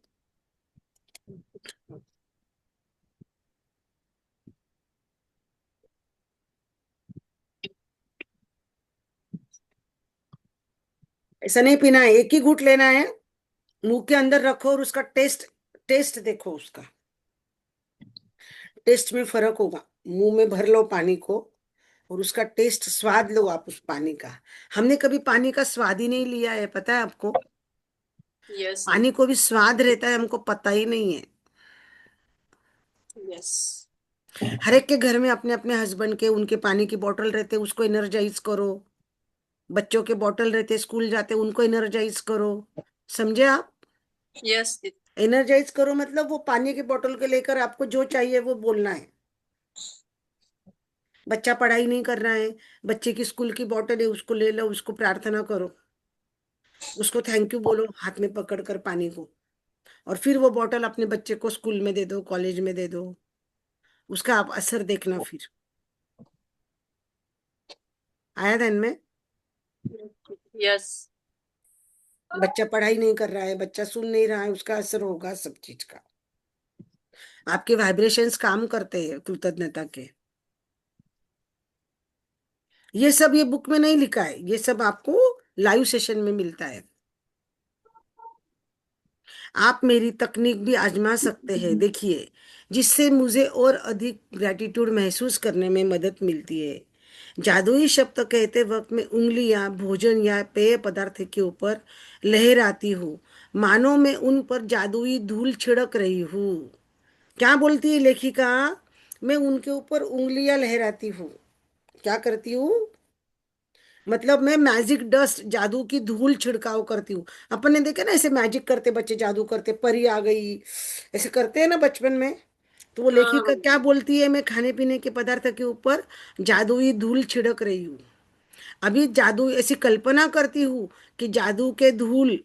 ऐसा नहीं पीना है, एक ही घूंट लेना है, मुंह के अंदर रखो और उसका टेस्ट, टेस्ट देखो, उसका टेस्ट में फर्क होगा। मुंह में भर लो पानी को और उसका टेस्ट, स्वाद लो आप उस पानी का। हमने कभी पानी का स्वाद ही नहीं लिया है, पता है आपको? यस। पानी को भी स्वाद रहता है, हमको पता ही नहीं है। यस। हर एक के घर में अपने अपने हस्बैंड के, उनके पानी की बोतल रहते, उसको एनर्जाइज करो। बच्चों के बोतल रहते, स्कूल जाते, उनको एनर्जाइज करो। समझे आप? यस। एनर्जाइज करो मतलब वो पानी की बोतल के लेकर आपको जो चाहिए वो बोलना है। बच्चा पढ़ाई नहीं कर रहा है, बच्चे की स्कूल की बोतल है, उसको ले लो, उसको प्रार्थना करो, उसको थैंक यू बोलो हाथ में पकड़ कर पानी को, और फिर वो बोतल अपने बच्चे को स्कूल में दे दो, कॉलेज में दे दो। उसका आप असर देखना फिर। आया ध्यान में? यस। बच्चा पढ़ाई नहीं कर रहा है, बच्चा सुन नहीं रहा है, उसका असर होगा सब चीज का। आपके वाइब्रेशंस काम करते हैं कृतज्ञता के। ये सब ये बुक में नहीं लिखा है, ये सब आपको लाइव सेशन में मिलता है। आप मेरी तकनीक भी आजमा सकते हैं, देखिए, जिससे मुझे और अधिक ग्रैटिट्यूड महसूस करने में मदद मिलती है। जादुई शब्द कहते वक्त मैं उंगलियां भोजन या पेय पदार्थ के ऊपर लहराती हूँ, मानो मैं उन पर जादुई धूल छिड़क रही हूँ। क्या बोलती है लेखिका? मैं उनके ऊपर उंगलियां लहराती हूँ। क्या करती हूँ? मतलब मैं मैजिक डस्ट, जादू की धूल छिड़काव करती हूँ। अपन ने देखा ना ऐसे मैजिक करते बच्चे, जादू करते, परी आ गई, ऐसे करते हैं ना बचपन में। तो वो लेखिका हाँ। क्या बोलती है? मैं खाने पीने के पदार्थ के ऊपर जादुई धूल छिड़क रही हूँ। अभी जादू, ऐसी कल्पना करती हूँ कि जादू के धूल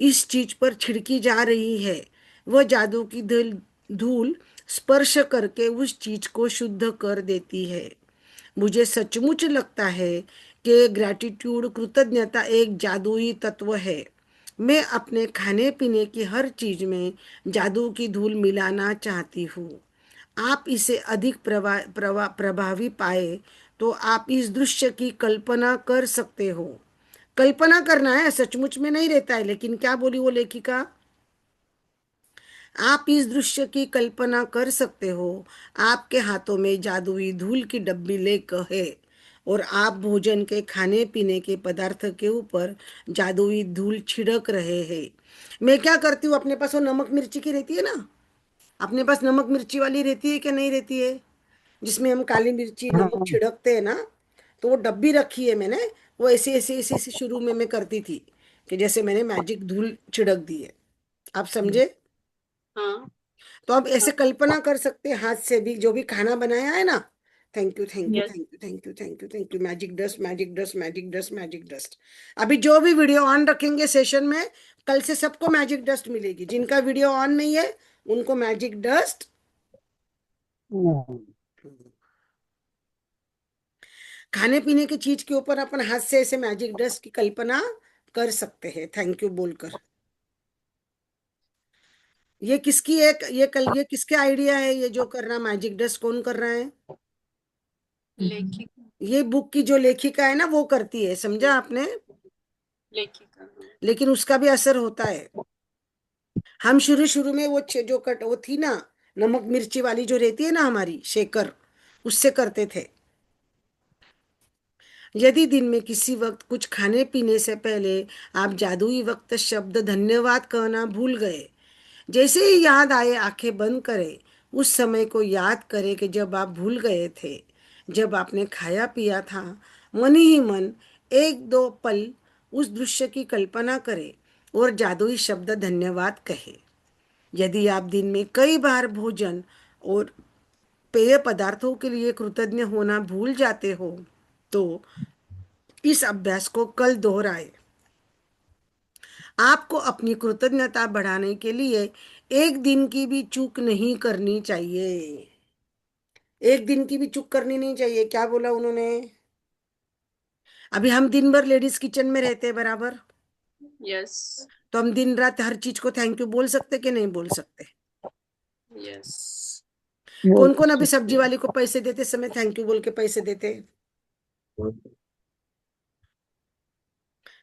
इस चीज पर छिड़की जा रही है। वह जादू की धूल धूल स्पर्श करके उस चीज को शुद्ध कर देती है। मुझे सचमुच लगता है कि ग्रैटिट्यूड कृतज्ञता एक जादुई तत्व है। मैं अपने खाने पीने की हर चीज में जादू की धूल मिलाना चाहती हूँ। आप इसे अधिक प्रभावी पाए तो आप इस दृश्य की कल्पना कर सकते हो। कल्पना करना है, सचमुच में नहीं रहता है। लेकिन क्या बोली वो लेखिका, आप इस दृश्य की कल्पना कर सकते हो। आपके हाथों में जादुई धूल की डब्बी लेकर है और आप भोजन के खाने पीने के पदार्थ के ऊपर जादुई धूल छिड़क रहे हैं। मैं क्या करती हूँ, अपने पास वो नमक मिर्ची की रहती है ना, अपने पास नमक मिर्ची वाली रहती है कि नहीं रहती है, जिसमें हम काली मिर्ची नमक हाँ। छिड़कते हैं ना, तो वो डब्बी रखी है मैंने। वो ऐसे ऐसे ऐसे ऐसे शुरू में मैं करती थी कि जैसे मैंने मैजिक धूल छिड़क दी है। आप समझे? हाँ तो आप ऐसे हाँ। कल्पना कर सकते हैं हाथ से भी, जो भी खाना बनाया है ना। Thank you thank you yes thank you thank you thank you thank you, magic dust magic dust magic dust magic dust. अभी जो भी वीडियो ऑन रखेंगे सेशन में, कल से सबको मैजिक डस्ट मिलेगी। जिनका वीडियो ऑन नहीं है उनको मैजिक डस्ट। खाने पीने की चीज के ऊपर अपन हाथ से ऐसे मैजिक डस्ट की कल्पना कर सकते हैं थैंक यू बोलकर। ये किसकी एक ये किसके आइडिया है, ये जो कर रहा मैजिक डस्ट कौन कर रहा है? लेखिका। ये बुक की जो लेखिका है ना वो करती है, समझा आपने? लेखिका हाँ। लेकिन उसका भी असर होता है। हम शुरू शुरू में वो जो वो थी ना, नमक मिर्ची वाली जो रहती है ना हमारी शेकर, उससे करते थे। यदि दिन में किसी वक्त कुछ खाने पीने से पहले आप जादुई वक्त शब्द धन्यवाद कहना भूल गए, जैसे ही याद आए आंखें बंद करें। उस समय को याद करें कि जब आप भूल गए थे, जब आपने खाया पिया था। मन ही मन एक दो पल उस दृश्य की कल्पना करें और जादुई शब्द धन्यवाद कहें। यदि आप दिन में कई बार भोजन और पेय पदार्थों के लिए कृतज्ञ होना भूल जाते हो, तो इस अभ्यास को कल दोहराएं। आपको अपनी कृतज्ञता बढ़ाने के लिए एक दिन की भी चूक नहीं करनी चाहिए। एक दिन की भी चूक करनी नहीं चाहिए। क्या बोला उन्होंने? अभी हम दिन भर लेडीज किचन में रहते हैं बराबर, यस तो हम दिन रात हर चीज को थैंक यू बोल सकते कि नहीं बोल सकते? यस। कौन कौन अभी सब्जी वाली को पैसे देते समय थैंक यू बोल के पैसे देते?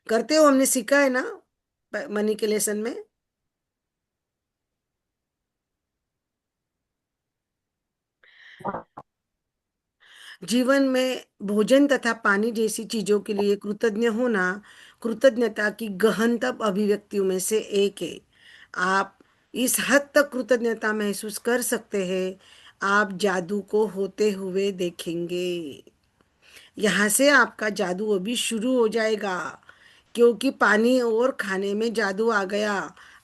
करते हो? हमने सीखा है ना मनी के लेसन में। जीवन में भोजन तथा पानी जैसी चीजों के लिए कृतज्ञ होना कृतज्ञता की गहनतम अभिव्यक्तियों में से एक है। आप इस हद तक कृतज्ञता महसूस कर सकते हैं, आप जादू को होते हुए देखेंगे। यहाँ से आपका जादू अभी शुरू हो जाएगा, क्योंकि पानी और खाने में जादू आ गया।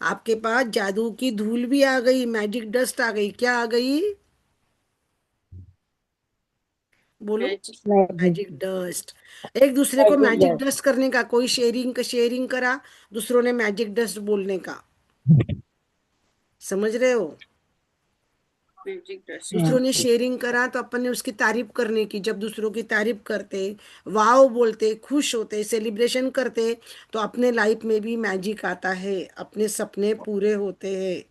आपके पास जादू की धूल भी आ गई, मैजिक डस्ट आ गई। क्या आ गई? बोलो। मैजिक। Magic dust. एक दूसरे को मैजिक डस्ट करने का, कोई शेयरिंग शेयरिंग करा, दूसरों ने मैजिक डस्ट बोलने का। समझ रहे हो? Magic dust. दूसरों ने शेयरिंग करा तो अपन ने उसकी तारीफ करने की। जब दूसरों की तारीफ करते, वाव बोलते, खुश होते, सेलिब्रेशन करते, तो अपने लाइफ में भी मैजिक आता है, अपने सपने पूरे होते हैं।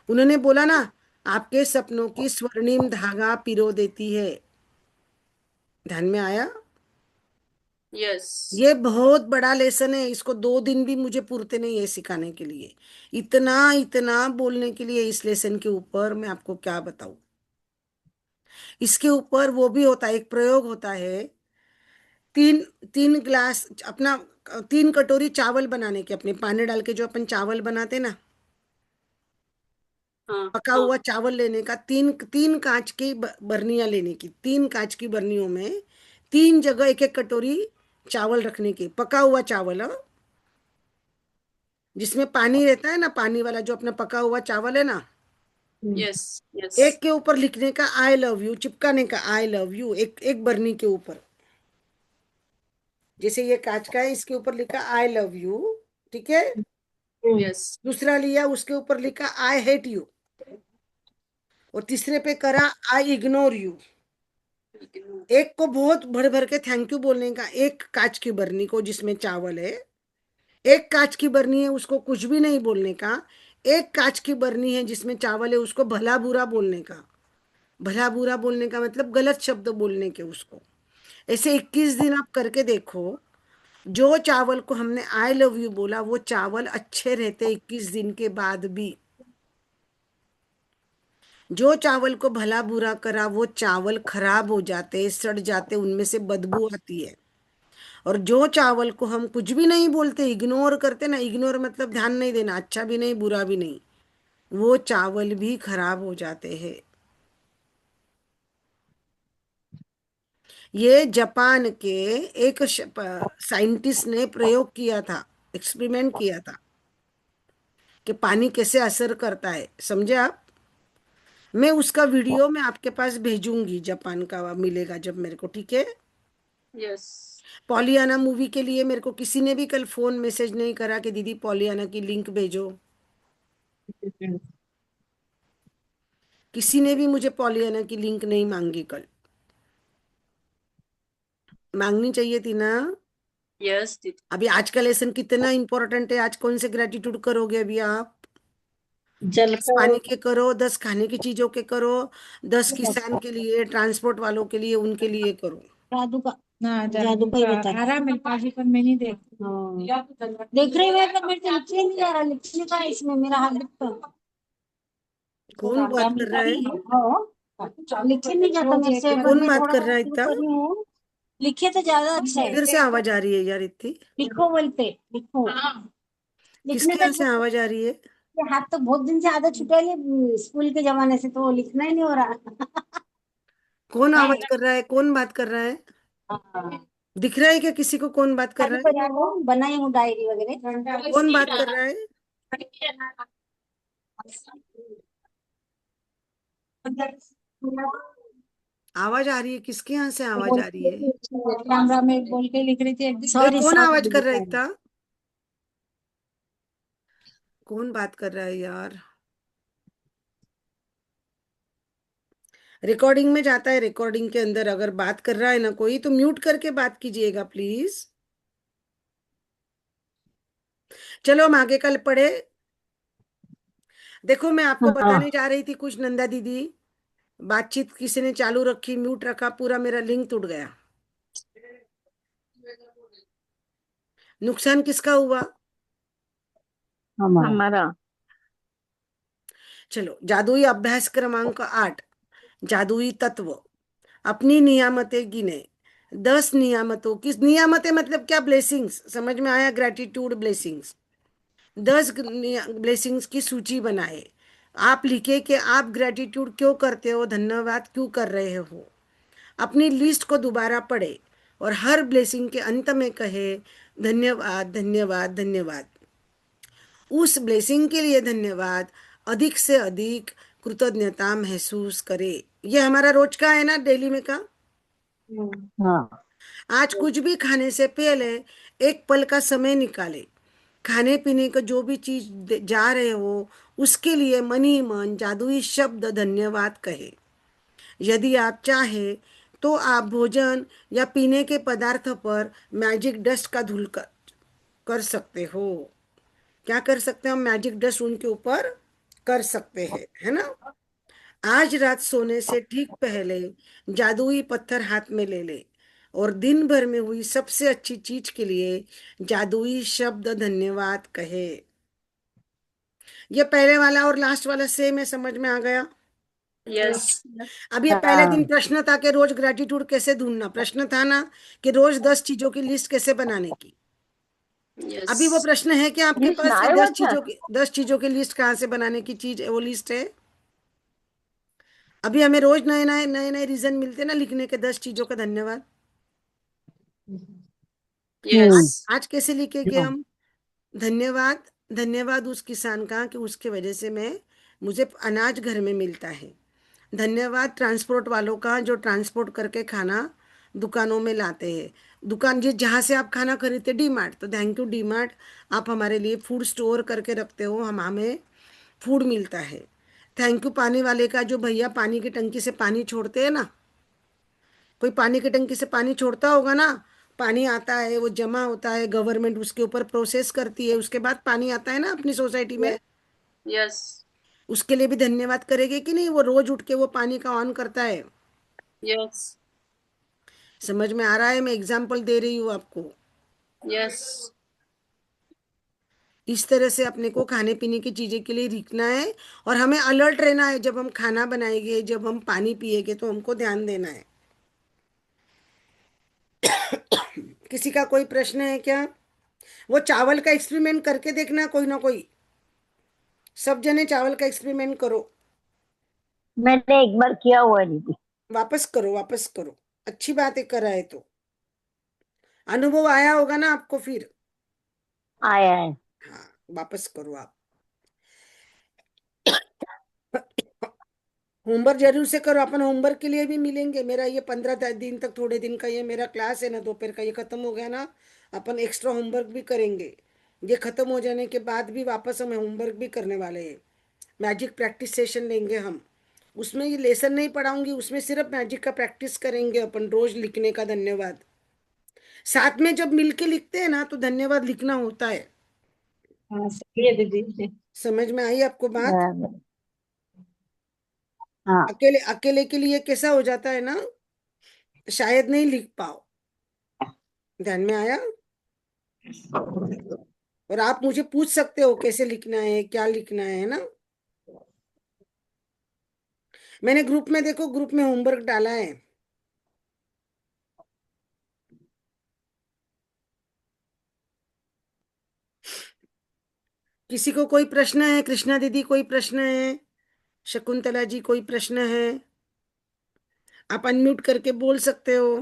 उन्होंने बोला ना, आपके सपनों की स्वर्णिम धागा पिरो देती है। ध्यान में आया? यस ये बहुत बड़ा लेसन है, इसको 2 दिन भी मुझे पूरते नहीं है सिखाने के लिए। इतना इतना बोलने के लिए इस लेसन के ऊपर मैं आपको क्या बताऊं। इसके ऊपर वो भी होता है, एक प्रयोग होता है। तीन तीन गिलास अपना 3 कटोरी चावल बनाने के, अपने पानी डाल के जो अपन चावल बनाते ना, हाँ पका हाँ हुआ चावल लेने का, तीन तीन कांच की बर्नियां लेने की। 3 कांच की बर्नियों में 3 जगह एक एक कटोरी चावल रखने की, पका हुआ चावल। हाँ? जिसमें पानी रहता है ना, पानी वाला जो अपना पका हुआ चावल है ना, यस यस। एक के ऊपर लिखने का आई लव यू, चिपकाने का आई लव यू, एक एक बरनी के ऊपर। जैसे ये कांच का है, इसके ऊपर लिखा आई लव यू, ठीक है। यस दूसरा लिया, उसके ऊपर लिखा आई हेट यू, और तीसरे पे करा आई इग्नोर यू। Ignore. एक को बहुत भर भर के थैंक यू बोलने का, एक कांच की बरनी को जिसमें चावल है, एक कांच की बरनी है उसको कुछ भी नहीं बोलने का, एक कांच की बरनी है जिसमें चावल है उसको भला बुरा बोलने का। भला बुरा बोलने का मतलब गलत शब्द बोलने के उसको। ऐसे 21 दिन आप करके देखो। जो चावल को हमने आई लव यू बोला वो चावल अच्छे रहते 21 दिन के बाद भी। जो चावल को भला बुरा करा वो चावल खराब हो जाते, सड़ जाते, उनमें से बदबू आती है। और जो चावल को हम कुछ भी नहीं बोलते, इग्नोर करते ना, इग्नोर मतलब ध्यान नहीं देना, अच्छा भी नहीं बुरा भी नहीं, वो चावल भी खराब हो जाते हैं। ये जापान के एक साइंटिस्ट ने प्रयोग किया था, एक्सपेरिमेंट किया था कि पानी कैसे असर करता है, समझे आप? मैं उसका वीडियो मैं आपके पास भेजूंगी, जापान का मिलेगा जब मेरे को, ठीक है? Yes. पॉलियाना मूवी के लिए मेरे को किसी ने भी कल फोन मैसेज नहीं करा कि दीदी पॉलियाना की लिंक भेजो। किसी ने भी मुझे पॉलियाना की लिंक नहीं मांगी कल। मांगनी चाहिए थी ना। Yes, दीदी. अभी आज का लेसन कितना इंपॉर्टेंट है। आज कौन से ग्रेटिट्यूड करोगे अभी आप? जल 10 का पानी के करो, 10 खाने की चीजों के करो, 10 किसान के लिए, ट्रांसपोर्ट वालों के लिए, उनके लिए करो। जादू का हाँ जादू का ही बता आ रहा मेरे पास भी, पर मैं नहीं देख देख रही हूँ पर मेरे से लिखने नहीं जा रहा, लिखने का है इसमें मेरा हाथ दिखता कौन बात कर रहा है? लिखे नहीं जाता मेरे से, पर कौन मैं बात थोड़ा कर रहा है बहुत शुरू इतना? कर रही हूँ। लिखे तो ज्यादा अच्छा है। किधर से आवाज आ रही है यार इतनी? लिखो बोलते लिखो। लिखने किसके का यहाँ से आवाज आ रही है? ये हाथ तो बहुत दिन से आदत छुटा है स्कूल के जमाने से, तो लिखना ही नहीं हो रहा। कौन है। आवाज कर रहा है? कौन बात कर रहा है? हाँ। दिख रहा है क्या किसी को कौन बात कर शादी रहा है? पर वो बनाई हूँ डायरी वगैरह। कौन बात कर रहा है? आवाज आ रही है, किसके यहाँ से आवाज आ रही है? कैमरा में बोल के लिख रही थी एक दिन। अरे सॉरी कौन आवाज कर रहा है सॉरी। इतना? कौन बात कर रहा है यार? रिकॉर्डिंग में जाता है, रिकॉर्डिंग के अंदर अगर बात कर रहा है ना कोई तो म्यूट करके बात कीजिएगा प्लीज। चलो हम आगे कल पढ़े। देखो मैं आपको बताने जा रही थी कुछ, नंदा दीदी बातचीत किसी ने चालू रखी, म्यूट रखा, पूरा मेरा लिंक टूट गया। नुकसान किसका हुआ? हमारा। चलो, जादुई अभ्यास क्रमांक 8, जादुई तत्व। अपनी नियामतें गिने। 10 नियामतों की, नियामतें मतलब क्या? ब्लेसिंग्स, समझ में आया? Gratitude blessings. 10 ब्लेसिंग्स की सूची बनाए। आप लिखे कि आप ग्रेटिट्यूड क्यों करते हो, धन्यवाद क्यों कर रहे हो। अपनी लिस्ट को दोबारा पढ़े और हर ब्लेसिंग के अंत में कहे धन्यवाद धन्यवाद धन्यवाद। उस ब्लेसिंग के लिए धन्यवाद, अधिक से अधिक कृतज्ञता महसूस करे। ये हमारा रोज का है ना, डेली में का। हाँ। आज कुछ भी खाने से पहले एक पल का समय निकाले। खाने पीने का जो भी चीज जा रहे हो उसके लिए मन ही मन जादुई शब्द धन्यवाद कहे। यदि आप चाहे तो आप भोजन या पीने के पदार्थ पर मैजिक डस्ट का धूल कर सकते हो। क्या कर सकते हो? मैजिक डस्ट उनके ऊपर कर सकते हैं, है ना? आज रात सोने से ठीक पहले जादुई पत्थर हाथ में ले ले और दिन भर में हुई सबसे अच्छी चीज के लिए जादुई शब्द धन्यवाद कहे। ये पहले वाला और लास्ट वाला सेम है, समझ में आ गया? Yes. अब ये पहले दिन हाँ। प्रश्न था कि रोज ग्रेटिट्यूड कैसे ढूंढना, प्रश्न था ना कि रोज 10 चीजों की लिस्ट कैसे बनाने की। अभी वो Yes. प्रश्न है कि आपके लिस्ट पास ना कि आया 10 चीजों की लिस्ट कहाँ से बनाने की चीज है, वो लिस्ट है। अभी हमें रोज नए नए नए नए रीजन मिलते हैं ना लिखने के, 10 चीजों का धन्यवाद। Yes. आज कैसे लिखेंगे हम? धन्यवाद, धन्यवाद उस किसान का कि उसके वजह से मुझे अनाज घर में मिलता है। धन्यवाद ट्रांसपोर्ट वालों का जो ट्रांसपोर्ट करके खाना दुकानों में लाते हैं। दुकान जहाँ से आप खाना खरीदते, डी मार्ट, तो थैंक यू डी मार्ट, आप हमारे लिए फूड स्टोर करके रखते हो, हमें फूड मिलता है। थैंक यू पानी वाले का, जो भैया पानी की टंकी से पानी छोड़ते हैं ना, कोई पानी की टंकी से पानी छोड़ता होगा ना, पानी आता है, वो जमा होता है, गवर्नमेंट उसके ऊपर प्रोसेस करती है, उसके बाद पानी आता है ना अपनी सोसाइटी में। Yes. उसके लिए भी धन्यवाद करेंगे कि नहीं? वो रोज उठ के वो पानी का ऑन करता है। Yes. समझ में आ रहा है? मैं एग्जाम्पल दे रही हूँ आपको। Yes. इस तरह से अपने को खाने पीने की चीजें के लिए लिखना है, और हमें अलर्ट रहना है। जब हम खाना बनाएंगे, जब हम पानी पिएंगे, तो हमको ध्यान देना है। किसी का कोई प्रश्न है क्या? वो चावल का एक्सपेरिमेंट करके देखना, कोई ना कोई। सब जने चावल का एक्सपेरिमेंट करो। मैंने एक बार किया हुआ है दीदी। वापस करो, वापस करो। अच्छी बात है, करा है तो अनुभव आया होगा ना आपको फिर। आया है। हाँ, वापस करो आप। होमवर्क जरूर से करो। अपन होमवर्क के लिए भी मिलेंगे। मेरा ये 15 दिन तक, थोड़े दिन का ये मेरा क्लास है ना, दोपहर का, ये खत्म हो गया ना, अपन एक्स्ट्रा होमवर्क भी करेंगे। ये खत्म हो जाने के बाद भी वापस हम होमवर्क भी करने वाले हैं। मैजिक प्रैक्टिस सेशन लेंगे हम। उसमें ये लेसन नहीं पढ़ाऊंगी, उसमें सिर्फ मैजिक का प्रैक्टिस करेंगे अपन, रोज लिखने का धन्यवाद। साथ में जब मिलके लिखते हैं ना, तो धन्यवाद लिखना होता है। हाँ सही है दीदी। समझ में आई आपको बात? बराबर। हाँ। अकेले अकेले के लिए कैसा हो जाता है ना, शायद नहीं लिख पाओ। ध्यान में आया? और आप मुझे पूछ सकते हो कैसे लिखना है, क्या लिखना है ना। मैंने ग्रुप में, देखो ग्रुप में होमवर्क डाला है। किसी को कोई प्रश्न है? कृष्णा दीदी कोई प्रश्न है? शकुंतला जी कोई प्रश्न है? आप अनम्यूट करके बोल सकते हो।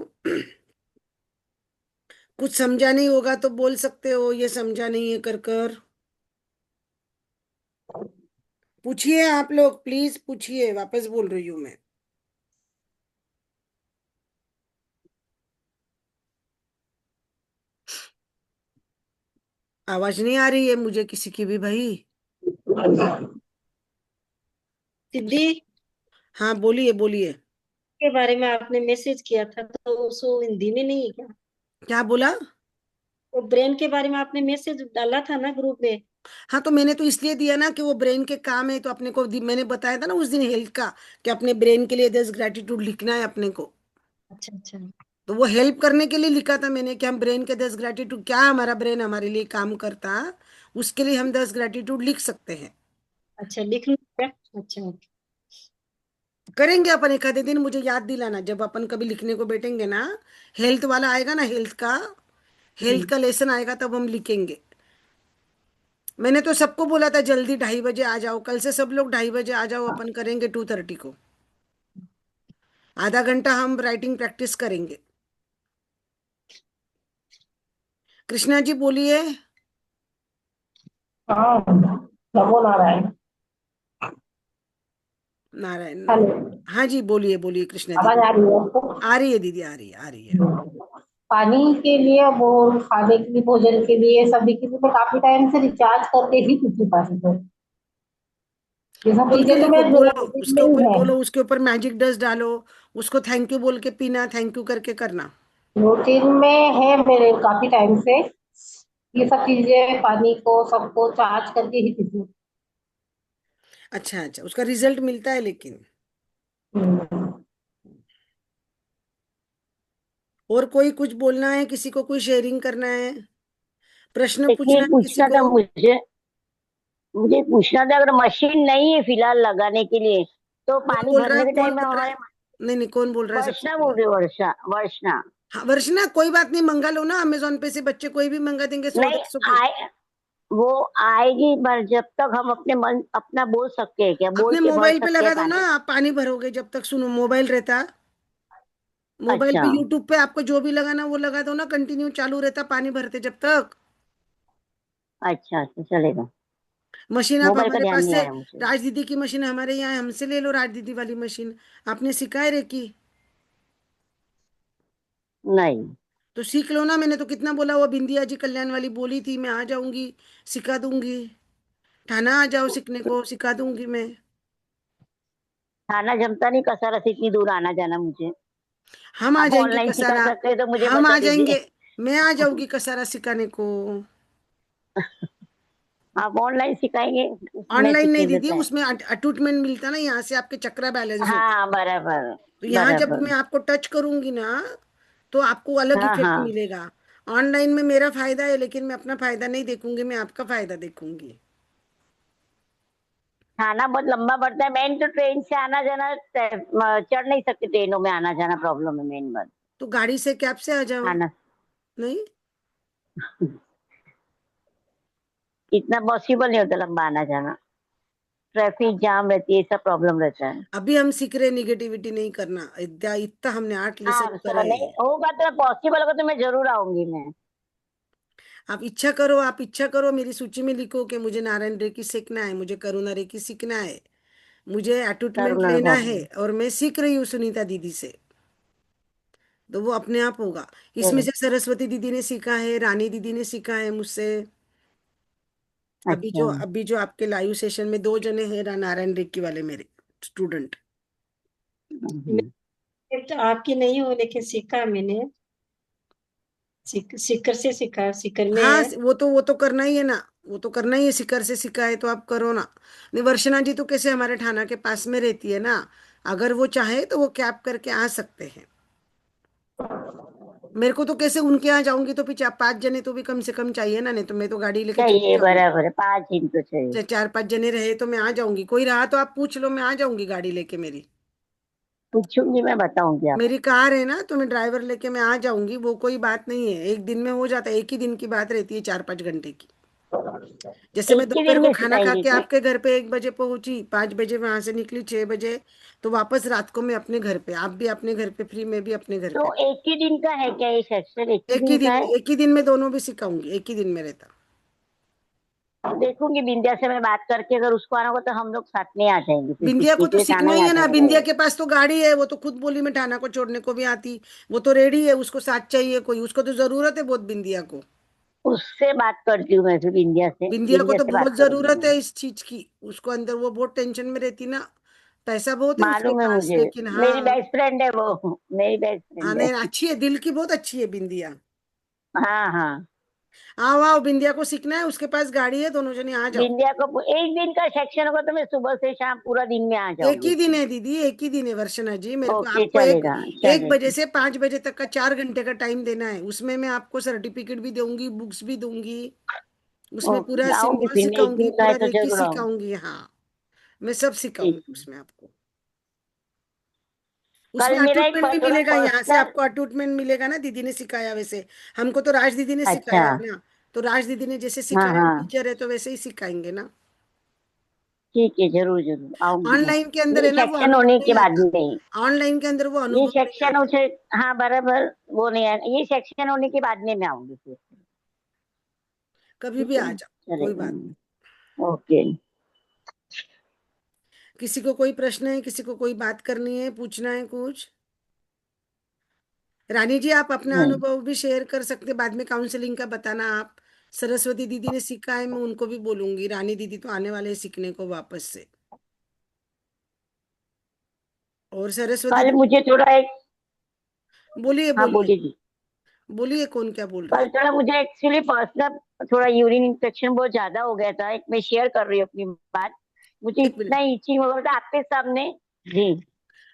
कुछ समझा नहीं होगा तो बोल सकते हो, ये समझा नहीं है कर कर। पूछिए आप लोग, प्लीज पूछिए, वापस बोल रही हूँ मैं। आवाज नहीं आ रही है मुझे किसी की भी भाई। सिद्धि हाँ बोलिए बोलिए। के बारे में आपने मैसेज किया था तो उसको हिंदी में नहीं है क्या? क्या बोला? वो ब्रेन के बारे में आपने मैसेज डाला था ना ग्रुप में। हाँ, तो मैंने तो इसलिए दिया ना कि वो ब्रेन के काम है, तो अपने को मैंने बताया था ना उस दिन हेल्थ का, कि अपने ब्रेन के लिए 10 ग्रेटिट्यूड लिखना है अपने को। अच्छा अच्छा। तो वो हेल्प करने के लिए लिखा था मैंने, कि हम ब्रेन के 10 ग्रेटिट्यूड, क्या हमारा ब्रेन हमारे लिए काम करता, उसके लिए हम 10 ग्रेटिट्यूड लिख सकते हैं। अच्छा लिख लूं? अच्छा। करेंगे अपन एक आधे दिन, मुझे याद दिलाना जब अपन कभी लिखने को बैठेंगे ना। हेल्थ वाला आएगा ना, हेल्थ का लेसन आएगा, तब हम लिखेंगे। मैंने तो सबको बोला था जल्दी 2:30 बजे आ जाओ, कल से सब लोग 2:30 बजे आ जाओ, अपन करेंगे 2:30 को। आधा घंटा हम राइटिंग प्रैक्टिस करेंगे। कृष्णा जी बोलिए। हाँ, नमो नारायण। नारायण। हेलो, हाँ जी, बोलिए बोलिए कृष्णा आवाज दीदी। आ रही है आपको? आ रही है दीदी, आ रही है, आ रही है। पानी के लिए और खाने के लिए, भोजन के लिए, सभी के लिए मैं काफी टाइम से रिचार्ज करके ही पीती पानी को। ये सब बोल के चीजें तो लिखो, मेरे बोलो रूटीन उसके में ऊपर, ही है। बोलो उसके ऊपर मैजिक डस्ट डालो। उसको थैंक यू बोल के पीना, थैंक यू करके करना। रूटीन में है मेरे काफी टाइम से। ये सब चीजें पानी को सबको चार्ज करके ही पीती अच्छा अच्छा, उसका रिजल्ट मिलता है लेकिन। हूँ। और कोई कुछ बोलना है किसी को? कोई शेयरिंग करना है? प्रश्न देखिए पूछना है किसी पूछना को? था मुझे मुझे पूछना था, अगर मशीन नहीं है फिलहाल लगाने के लिए, तो कौन पानी बोल रहा भरने है? के कौन टाइम में बोल रहा है? हमारे। नहीं नहीं, कौन बोल रहा है सबसे वर्षना पहले? बोल रही हूँ, वर्षा वर्षना। हाँ वर्षना, कोई बात नहीं, मंगा लो ना अमेजोन पे से, बच्चे कोई भी मंगा देंगे 100 नहीं 150 की। आए, वो आएगी, पर जब तक हम अपने मन अपना बोल सकते हैं क्या, बोल अपने के भर मोबाइल पे सकते हैं लगा दो ना, पानी। आप पानी भरोगे जब तक। सुनो, मोबाइल रहता, मोबाइल अच्छा पे यूट्यूब पे आपको जो भी लगाना वो लगा दो ना, कंटिन्यू चालू रहता पानी भरते जब तक। अच्छा अच्छा, चलेगा। मशीन आप मोबाइल का हमारे ध्यान पास नहीं से, आया मुझे। राज दीदी की मशीन हमारे यहाँ है, हमसे ले लो राज दीदी वाली मशीन। आपने सिखाए रे की? नहीं। तो सीख लो ना। मैंने तो कितना बोला, वो बिंदिया जी कल्याण वाली बोली थी, मैं आ जाऊंगी, सिखा दूंगी। ठाना आ जाओ सीखने को, सिखा दूंगी मैं। खाना जमता नहीं, कसरत इतनी दूर आना जाना मुझे। हम आ आप जाएंगे ऑनलाइन सिखा कसारा, सकते हैं तो मुझे हम बता आ दीजिए। जाएंगे, मैं आ जाऊंगी कसारा सिखाने को। आप ऑनलाइन सिखाएंगे, उसमें ऑनलाइन नहीं सीखने दीदी, देते हैं। उसमें अटूटमेंट मिलता ना, यहाँ से आपके चक्रा बैलेंस होते। हाँ बराबर। तो यहाँ जब बराबर। मैं आपको टच करूंगी ना, तो आपको अलग हाँ इफेक्ट हाँ। मिलेगा। ऑनलाइन में मेरा फायदा है, लेकिन मैं अपना फायदा नहीं देखूंगी, मैं आपका फायदा देखूंगी। आना बहुत लंबा पड़ता है, मेन तो ट्रेन से आना जाना, चढ़ नहीं सकते ट्रेनों में, आना जाना प्रॉब्लम है मेन बात। तो गाड़ी से, कैब से आ जाओ। आना नहीं, इतना पॉसिबल नहीं होता लंबा आना जाना, ट्रैफिक जाम रहती है, सब प्रॉब्लम रहता है। अभी हम सीख रहे, निगेटिविटी नहीं करना, इतना इतना हमने 8 लेसन हाँ करे सर, नहीं हैं। होगा तो पॉसिबल होगा तो मैं जरूर आऊंगी मैं। आप इच्छा करो, आप इच्छा करो, मेरी सूची में लिखो कि मुझे नारायण रेकी सीखना है, मुझे करुणा रेकी सीखना है, मुझे अटूटमेंट करुणा लेना है, भाभी। और मैं सीख रही हूँ सुनीता दीदी से। तो वो अपने आप होगा। इसमें चलो। से सरस्वती दीदी ने सीखा है, रानी दीदी ने सीखा है मुझसे। अच्छा। अभी जो आपके लाइव सेशन में 2 जने हैं नारायण रेकी वाले मेरे स्टूडेंट। हम्म। तो आपकी नहीं हो, लेकिन सीखा मैंने। सीकर से सीखा, सीकर में हाँ, है। वो तो करना ही है ना, वो तो करना ही है, सिकर से सीखा है तो आप करो ना। नहीं, वर्षना जी तो कैसे हमारे ठाणा के पास में रहती है ना, अगर वो चाहे तो वो कैब करके आ सकते हैं। मेरे को तो कैसे उनके यहाँ जाऊंगी तो फिर 5 जने तो भी कम से कम चाहिए ना, नहीं तो मैं तो गाड़ी लेके चली चाहिए, जाऊंगी। बराबर है, 5 दिन तो चाहिए। 4-5 जने रहे तो मैं आ जाऊंगी, कोई रहा तो आप पूछ लो, मैं आ जाऊंगी गाड़ी लेके मेरी। पूछूंगी, मैं बताऊंगी आपको। मेरी कार है ना, तो मैं ड्राइवर लेके मैं आ जाऊंगी, वो कोई बात नहीं है, एक दिन में हो जाता है, एक ही दिन की बात रहती है, 4-5 घंटे की। जैसे मैं एक ही दोपहर दिन को में खाना खा सिखाएंगे के क्या? आपके घर पे 1 बजे पहुंची, 5 बजे वहां से निकली, 6 बजे, तो वापस रात को मैं अपने घर पे, आप भी अपने घर पे फ्री, मैं भी अपने घर तो पे। एक ही दिन का है क्या ये सेक्शन, एक ही दिन का है? एक ही दिन में दोनों भी सिखाऊंगी, एक ही दिन में रहता। देखूंगी बिंदिया से मैं बात करके, अगर उसको आना होगा तो हम लोग साथ में आ जाएंगे, फिर बिंदिया सीखने को के तो लिए थाना सीखना ही ही आ है ना, जाना बिंदिया रहेगा। के पास तो गाड़ी है, वो तो खुद बोली मैं ठाणा को छोड़ने को भी आती। वो तो रेडी है, उसको साथ चाहिए कोई, उसको तो जरूरत है बहुत बिंदिया को। उससे बात करती हूँ मैं, फिर बिंदिया से, बिंदिया को बिंदिया तो से बहुत बात करूंगी जरूरत मैं। है इस चीज की, उसको अंदर वो बहुत टेंशन में रहती ना, पैसा बहुत है उसके मालूम है पास, मुझे, लेकिन मेरी हाँ। बेस्ट फ्रेंड है वो, मेरी बेस्ट हाँ फ्रेंड है। नहीं, अच्छी है, दिल की बहुत अच्छी है बिंदिया। हाँ हाँ। आओ आओ, बिंदिया को सीखना है, उसके पास गाड़ी है, दोनों जने आ जाओ। बिंदिया को एक दिन का सेक्शन होगा तो मैं सुबह से शाम पूरा दिन में आ एक जाऊंगी ही दिन उसमें। है दीदी, एक ही दिन है वर्षना जी, मेरे को ओके आपको एक चलेगा। 1 बजे चलेगा। से 5 बजे तक का 4 घंटे का टाइम देना है, उसमें मैं आपको सर्टिफिकेट भी दूंगी, बुक्स भी दूंगी, उसमें पूरा ओके, आऊंगी सिंबल फिर मैं, एक सिखाऊंगी, दिन का है पूरा तो रेकी जरूर आऊंगी। सिखाऊंगी, हाँ। मैं सब ठीक सिखाऊंगी है। उसमें आपको। कल उसमें मेरा एक अटूटमेंट भी थोड़ा मिलेगा, यहाँ से पर्सनल। आपको अटूटमेंट मिलेगा ना, दीदी ने सिखाया वैसे। हमको तो राज दीदी ने अच्छा। सिखाया है ना, तो राज दीदी ने जैसे हाँ सिखाया, हाँ। टीचर है तो वैसे ही सिखाएंगे ना। ठीक है, जरूर जरूर आऊंगी मैं। ऑनलाइन के अंदर ये है ना, वो सेक्शन अनुभव होने के नहीं बाद आता। में। ऑनलाइन के अंदर वो ये अनुभव नहीं सेक्शन आता। उसे, हाँ बराबर, वो नहीं है, ये सेक्शन होने के बाद में मैं आऊंगी फिर। कभी ठीक भी है आ ना? जाओ, कोई बात नहीं। चलेगा। ओके। किसी को कोई प्रश्न है, किसी को कोई बात करनी है, पूछना है कुछ? रानी जी, आप अपना नहीं। अनुभव भी शेयर कर सकते, बाद में काउंसलिंग का बताना आप। सरस्वती दीदी ने सीखा है, मैं उनको भी बोलूंगी, रानी दीदी तो आने वाले हैं सीखने को वापस से। और सरस्वती कल दीदी, मुझे थोड़ा एक, बोलिए हाँ बोलिए, बोलिए जी। बोलिए, कौन क्या बोल रहा कल है? थोड़ा मुझे एक्चुअली पर्सनल, थोड़ा यूरिन इन्फेक्शन बहुत ज्यादा हो गया था, एक मैं शेयर कर रही हूँ अपनी बात। मुझे एक इतना मिनट, ईचिंग हो गया था आपके सामने। जी।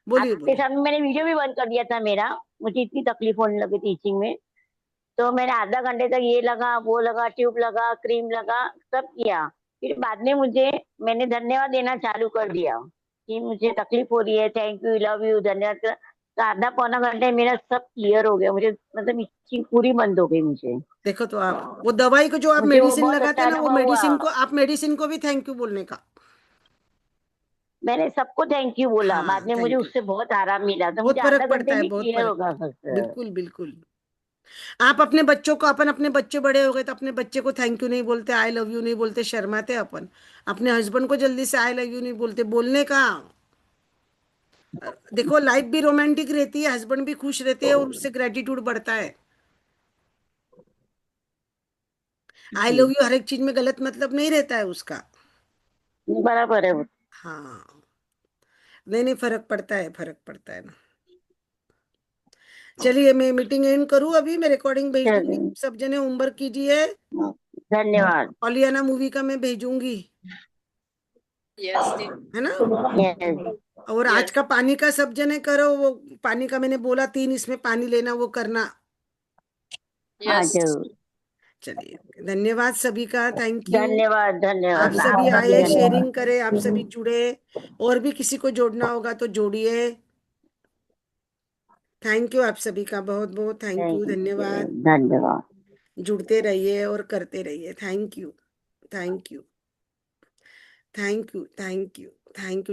बोलिए आपके बोलिए। सामने मैंने वीडियो भी बंद कर दिया था मेरा, मुझे इतनी तकलीफ होने लगी थी ईचिंग में। तो मैंने आधा घंटे तक ये लगा वो लगा, ट्यूब लगा, क्रीम लगा, सब किया। फिर बाद में मुझे, मैंने धन्यवाद देना चालू कर दिया कि मुझे तकलीफ हो रही है, थैंक यू, लव यू, धन्यवाद तो आधा पौना घंटे मेरा सब क्लियर हो गया मुझे, मतलब इचिंग पूरी बंद हो गई मुझे। देखो तो आप वो दवाई को जो आप मुझे वो मेडिसिन बहुत लगाते अच्छा हैं ना, वो अनुभव हुआ। मेडिसिन को, आप मेडिसिन को भी थैंक यू बोलने का। मैंने सबको थैंक यू बोला, बाद हाँ, में मुझे थैंक यू। उससे बहुत आराम मिला, तो बहुत मुझे फर्क आधा पड़ता घंटे है, में बहुत क्लियर फर्क होगा पड़ता है, सर। बिल्कुल बिल्कुल। आप अपने बच्चों को, अपन अपने बच्चे बड़े हो गए तो अपने बच्चे को थैंक यू नहीं बोलते, आई लव यू नहीं बोलते, शर्माते अपन। अपने हस्बैंड को जल्दी से आई लव यू नहीं बोलते, बोलने का। देखो, लाइफ भी रोमांटिक रहती है, हस्बैंड भी खुश रहते हैं, और उससे ग्रेटिट्यूड बढ़ता है। I love ji. यू हर एक चीज में गलत मतलब नहीं रहता है उसका। बराबर है वो। हाँ, नहीं नहीं, फर्क पड़ता है, फर्क पड़ता है ना। चलिए मैं मीटिंग एंड करूँ अभी, मैं रिकॉर्डिंग भेज दूंगी, चलिए। सब जने होमवर्क कीजिए। धन्यवाद। ओलियाना मूवी का मैं भेजूंगी, Yes, Didi. है ना। यस। और आज Yes. का पानी का सब जने करो, वो पानी का मैंने बोला 3 इसमें पानी लेना, वो करना। हाँ Yes. जरूर। चलिए धन्यवाद सभी का, थैंक यू। धन्यवाद आप धन्यवाद। सभी आपका भी आए, धन्यवाद। शेयरिंग करे, आप सभी जुड़े, और भी किसी को जोड़ना होगा तो जोड़िए। थैंक यू आप सभी का, बहुत बहुत थैंक यू, धन्यवाद। धन्यवाद। जुड़ते रहिए और करते रहिए। Thank you, thank you, thank you, thank you, thank you.